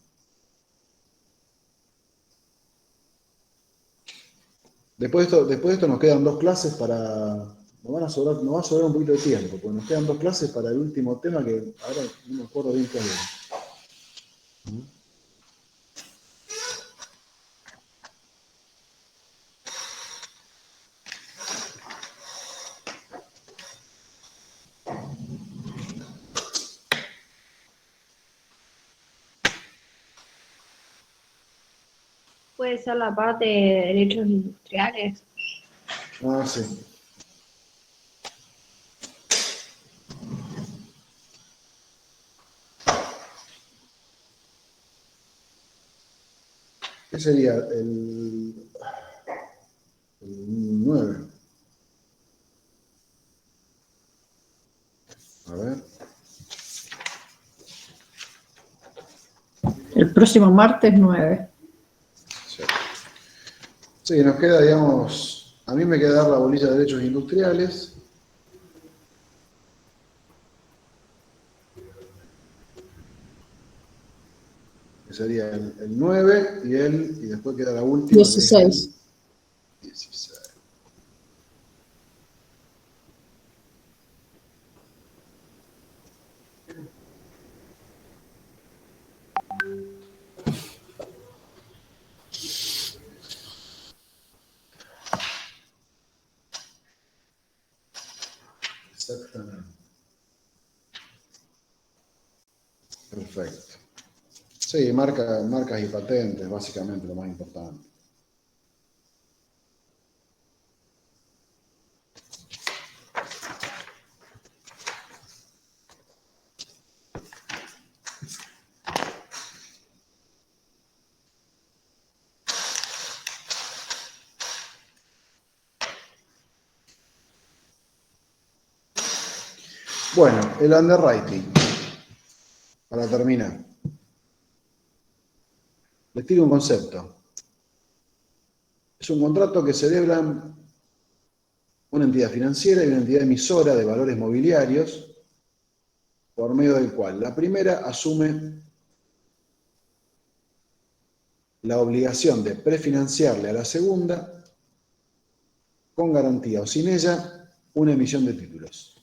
Después de esto nos quedan dos clases nos va a sobrar un poquito de tiempo, porque nos quedan dos clases para el último tema que ahora no me acuerdo bien qué es. Puede ser la parte de derechos industriales. Ah, sí. ¿Qué sería? El 9. A ver. El próximo martes 9. Sí. Sí, nos queda, digamos, a mí me queda dar la bolilla de derechos industriales. Que sería el 9 y después queda la última, que es el 16. 16. Exactamente. Perfecto. Sí, marcas y patentes, básicamente lo más importante. Bueno, el underwriting, para terminar. Les tiro un concepto. Es un contrato que celebran una entidad financiera y una entidad emisora de valores mobiliarios, por medio del cual la primera asume la obligación de prefinanciarle a la segunda, con garantía o sin ella, una emisión de títulos.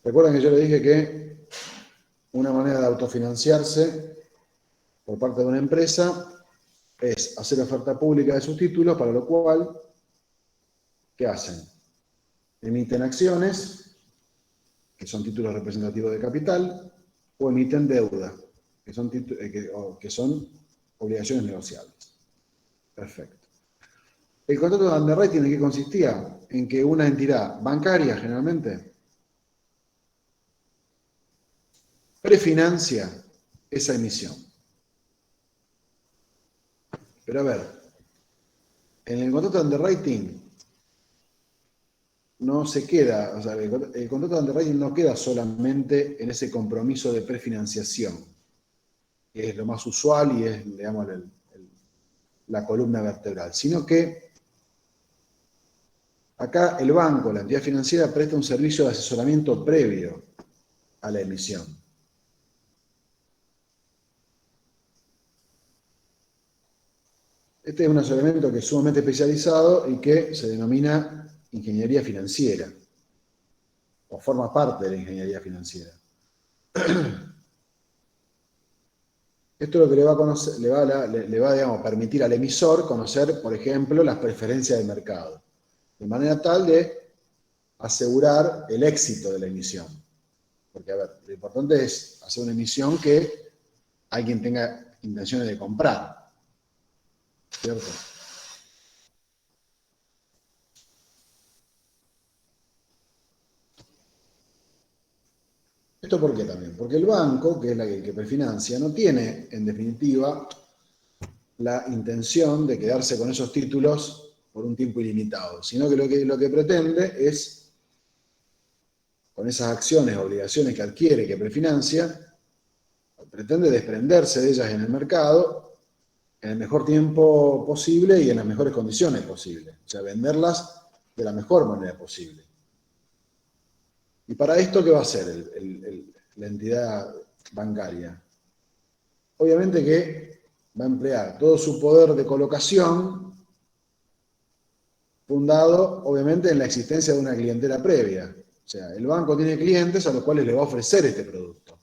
Recuerden que yo les dije que una manera de autofinanciarse por parte de una empresa es hacer oferta pública de sus títulos, para lo cual, ¿qué hacen? Emiten acciones, que son títulos representativos de capital, o emiten deuda, que son obligaciones negociables. Perfecto. El contrato de underwriting, ¿en qué consistía? En que una entidad bancaria, generalmente, prefinancia esa emisión. Pero a ver, en el contrato de underwriting no se queda, o sea, el contrato de underwriting no queda solamente en ese compromiso de prefinanciación, que es lo más usual y es, digamos, la columna vertebral, sino que acá el banco, la entidad financiera, presta un servicio de asesoramiento previo a la emisión. Este es un asesoramiento que es sumamente especializado y que se denomina ingeniería financiera, o forma parte de la ingeniería financiera. Esto es lo que le va, digamos, permitir al emisor conocer, por ejemplo, las preferencias del mercado, de manera tal de asegurar el éxito de la emisión. Porque, a ver, lo importante es hacer una emisión que alguien tenga intenciones de comprar, ¿cierto? ¿Esto por qué también? Porque el banco, que es el que prefinancia, no tiene, en definitiva, la intención de quedarse con esos títulos por un tiempo ilimitado, sino que lo que pretende es, con esas acciones, obligaciones que adquiere, que prefinancia, pretende desprenderse de ellas en el mercado en el mejor tiempo posible y en las mejores condiciones posibles. O sea, venderlas de la mejor manera posible. ¿Y para esto qué va a hacer la entidad bancaria? Obviamente que va a emplear todo su poder de colocación, fundado obviamente en la existencia de una clientela previa. O sea, el banco tiene clientes a los cuales le va a ofrecer este producto.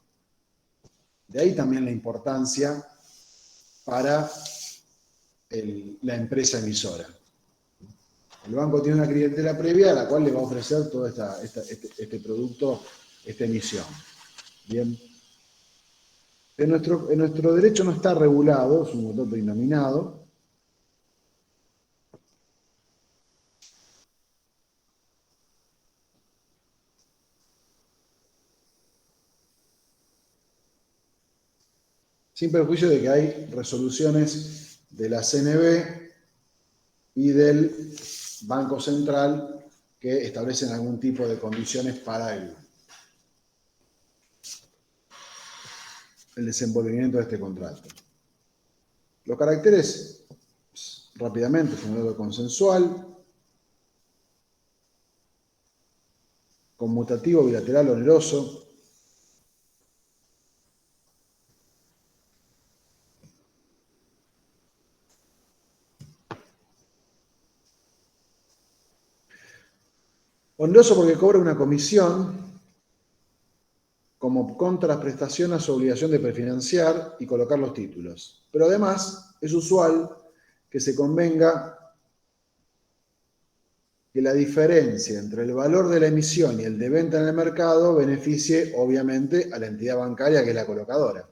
De ahí también la importancia para la empresa emisora. El banco tiene una clientela previa a la cual le va a ofrecer todo este producto, esta emisión. Bien. En nuestro derecho no está regulado, es un contrato innominado. Sin perjuicio de que hay resoluciones de la CNB y del Banco Central que establecen algún tipo de condiciones para el desenvolvimiento de este contrato. Los caracteres, rápidamente, es un contrato consensual, conmutativo, bilateral, oneroso. Oneroso porque cobra una comisión como contraprestación a su obligación de prefinanciar y colocar los títulos. Pero además es usual que se convenga que la diferencia entre el valor de la emisión y el de venta en el mercado beneficie obviamente a la entidad bancaria que es la colocadora.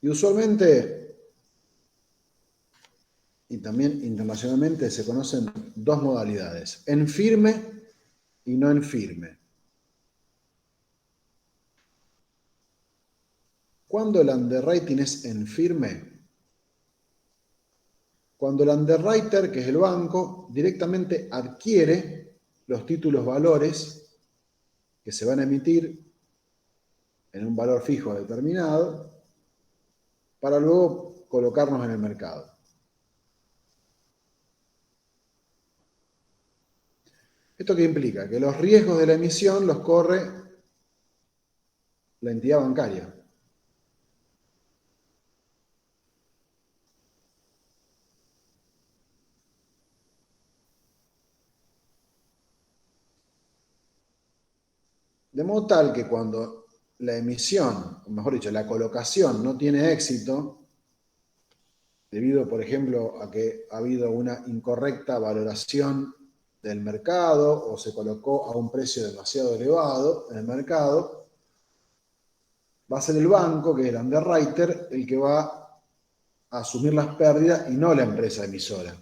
Y usualmente, y también internacionalmente, se conocen dos modalidades, en firme y no en firme. ¿Cuándo el underwriting es en firme? Cuando el underwriter, que es el banco, directamente adquiere los títulos valores que se van a emitir en un valor fijo determinado para luego colocarnos en el mercado. ¿Esto qué implica? Que los riesgos de la emisión los corre la entidad bancaria. De modo tal que cuando la emisión, o mejor dicho, la colocación no tiene éxito, debido, por ejemplo, a que ha habido una incorrecta valoración del mercado o se colocó a un precio demasiado elevado en el mercado, va a ser el banco, que es el underwriter, el que va a asumir las pérdidas y no la empresa emisora.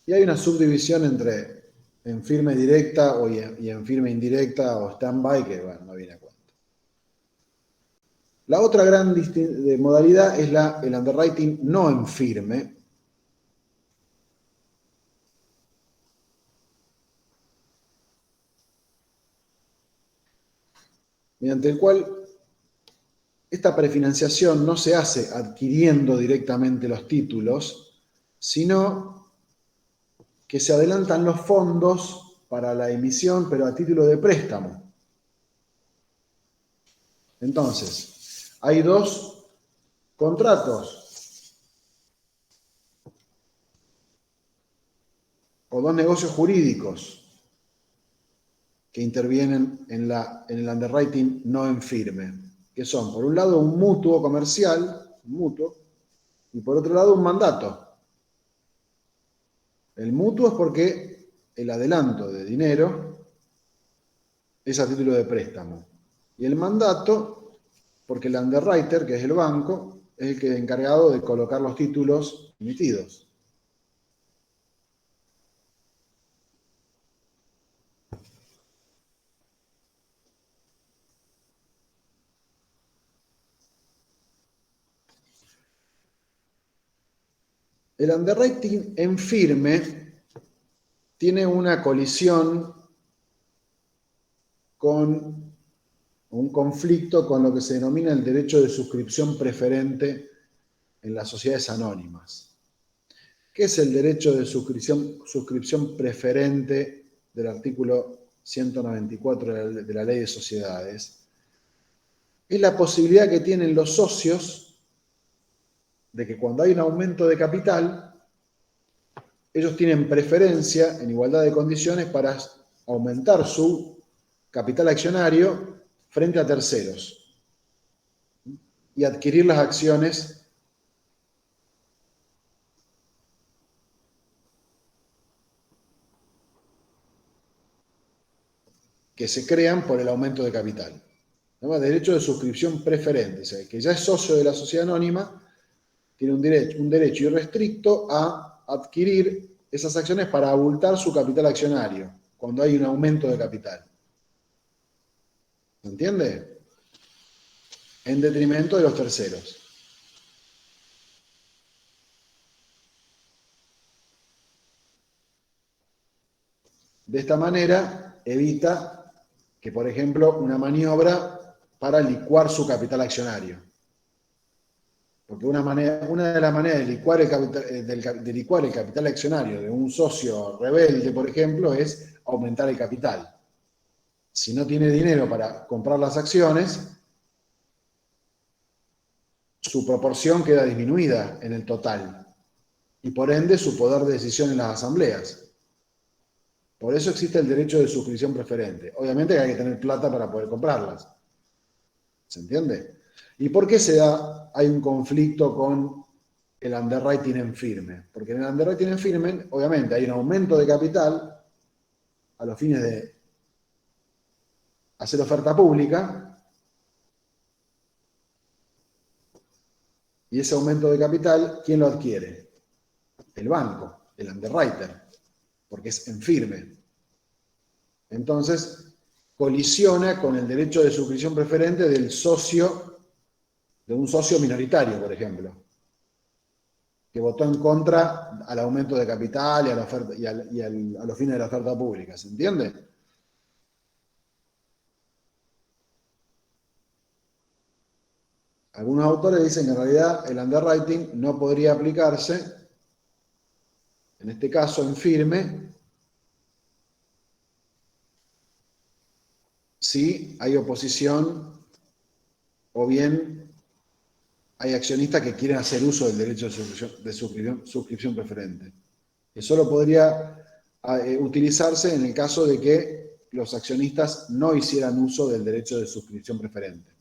Y hay una subdivisión entre en firme directa y en firme indirecta o stand-by que, bueno, no viene a cuento. La otra gran modalidad es el underwriting no en firme, mediante el cual esta prefinanciación no se hace adquiriendo directamente los títulos, sino que se adelantan los fondos para la emisión, pero a título de préstamo. Entonces, hay dos contratos o dos negocios jurídicos que intervienen en el underwriting no en firme, que son, por un lado, un mutuo comercial, un mutuo, y por otro lado, un mandato. El mutuo es porque el adelanto de dinero es a título de préstamo. Y el mandato, porque el underwriter, que es el banco, es el que es encargado de colocar los títulos emitidos. El underwriting en firme tiene una colisión con un conflicto con lo que se denomina el derecho de suscripción preferente en las sociedades anónimas. ¿Qué es el derecho de suscripción preferente del artículo 194 de la Ley de Sociedades? Es la posibilidad que tienen los socios de que cuando hay un aumento de capital, ellos tienen preferencia en igualdad de condiciones para aumentar su capital accionario frente a terceros y adquirir las acciones que se crean por el aumento de capital. Se llama derecho de suscripción preferente, o sea, el que ya es socio de la sociedad anónima tiene un derecho irrestricto a adquirir esas acciones para abultar su capital accionario cuando hay un aumento de capital. ¿Se entiende? En detrimento de los terceros. De esta manera evita que, por ejemplo, una maniobra para licuar su capital accionario. Porque una de las maneras de licuar el capital accionario de un socio rebelde, por ejemplo, es aumentar el capital. Si no tiene dinero para comprar las acciones, su proporción queda disminuida en el total y por ende su poder de decisión en las asambleas. Por eso existe el derecho de suscripción preferente. Obviamente hay que tener plata para poder comprarlas. ¿Se entiende? ¿Y por qué hay un conflicto con el underwriting en firme? Porque en el underwriting en firme, obviamente, hay un aumento de capital a los fines de hacer oferta pública Y ese aumento de capital, ¿quién lo adquiere? El banco, el underwriter, porque es en firme. Entonces, colisiona con el derecho de suscripción preferente del socio, de un socio minoritario, por ejemplo, que votó en contra al aumento de capital y a la oferta, a los fines de la oferta pública. ¿Se entiende? Algunos autores dicen que en realidad el underwriting no podría aplicarse, en este caso en firme, si hay oposición o bien hay accionistas que quieren hacer uso del derecho de suscripción preferente. Que solo podría utilizarse en el caso de que los accionistas no hicieran uso del derecho de suscripción preferente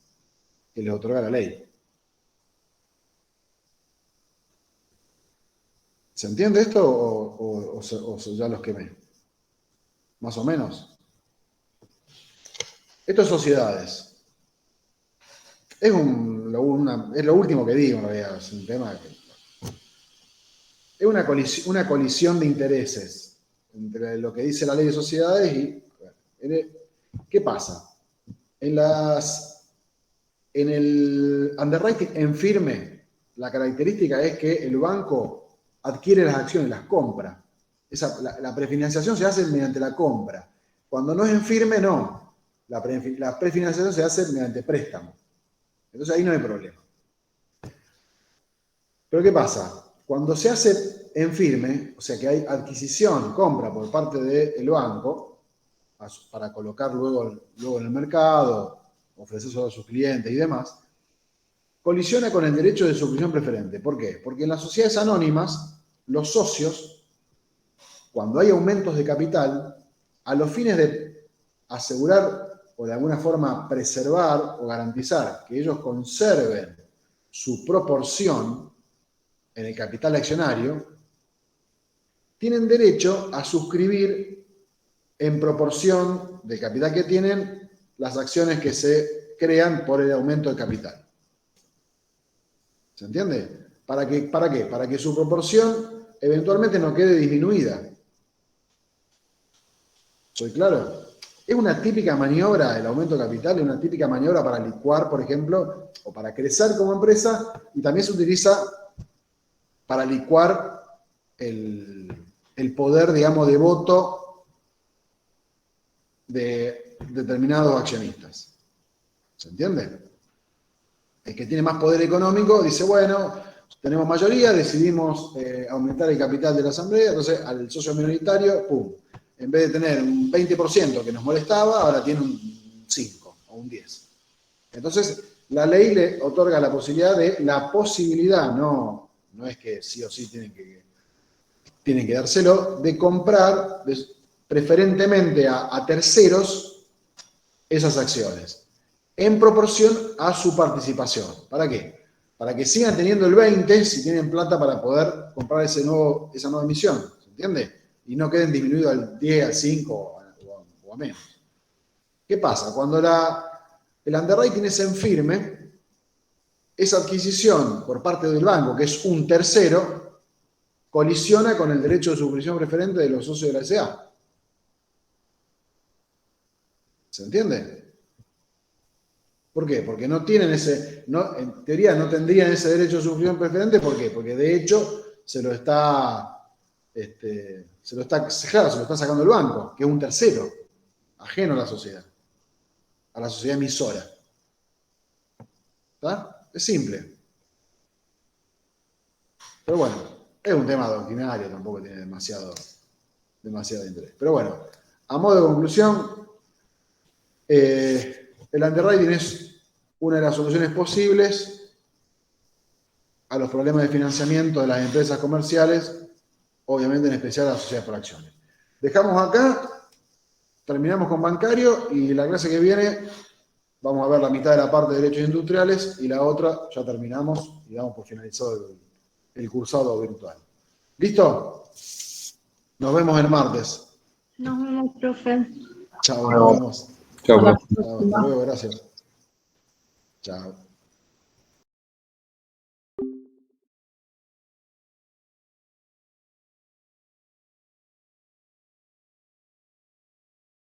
que les otorga la ley. ¿Se entiende esto o ya los quemé? Más o menos. Esto es sociedades. Es lo último que digo, en realidad. Es un tema que... Es una colisión de intereses entre lo que dice la ley de sociedades y... ¿Qué pasa? En el underwriting en firme, la característica es que el banco adquiere las acciones, las compra. La prefinanciación se hace mediante la compra. Cuando no es en firme, no. La prefinanciación se hace mediante préstamo. Entonces ahí no hay problema. Pero ¿qué pasa? Cuando se hace en firme, o sea que hay adquisición, compra por parte del banco, para colocar luego en el mercado, ofrecerlo a sus clientes y demás, colisiona con el derecho de suscripción preferente. ¿Por qué? Porque en las sociedades anónimas, los socios, cuando hay aumentos de capital, a los fines de asegurar o de alguna forma preservar o garantizar que ellos conserven su proporción en el capital accionario, tienen derecho a suscribir en proporción del capital que tienen las acciones que se crean por el aumento de capital. ¿Se entiende? ¿Para qué? Para que su proporción eventualmente no quede disminuida. ¿Soy claro? Es una típica maniobra, el aumento de capital es una típica maniobra para licuar, por ejemplo, o para crecer como empresa, y también se utiliza para licuar el poder, digamos, de voto de determinados accionistas. ¿Se entiende? El que tiene más poder económico dice, bueno, tenemos mayoría, decidimos aumentar el capital de la asamblea, entonces al socio minoritario, ¡pum! En vez de tener un 20% que nos molestaba, ahora tiene un 5 o un 10. Entonces, la ley le otorga la posibilidad, no es que sí o sí tienen que dárselo, de comprar preferentemente a terceros esas acciones, en proporción a su participación. ¿Para qué? Para que sigan teniendo el 20 si tienen plata para poder comprar esa nueva emisión. ¿Se entiende? Y no queden disminuidos al 10, al 5 o a menos. ¿Qué pasa? Cuando el underwriting es en firme, esa adquisición por parte del banco, que es un tercero, colisiona con el derecho de suscripción preferente de los socios de la SA. ¿Se entiende? ¿Por qué? Porque no tienen en teoría no tendrían ese derecho de suscripción preferente. ¿Por qué? Porque de hecho se lo está sacando el banco, que es un tercero, ajeno a la sociedad emisora. ¿Está? Es simple. Pero bueno, es un tema doctrinario, tampoco tiene demasiado interés. Pero bueno, a modo de conclusión, el underwriting es una de las soluciones posibles a los problemas de financiamiento de las empresas comerciales, obviamente en especial a las sociedades por acciones. Dejamos acá, terminamos con bancario y la clase que viene vamos a ver la mitad de la parte de derechos industriales y la otra ya terminamos y damos por finalizado el cursado virtual. ¿Listo? Nos vemos el martes. Nos vemos, profe. Chao, nos vemos. Chao, Hasta la profe. Chao, hasta luego, gracias. Chao.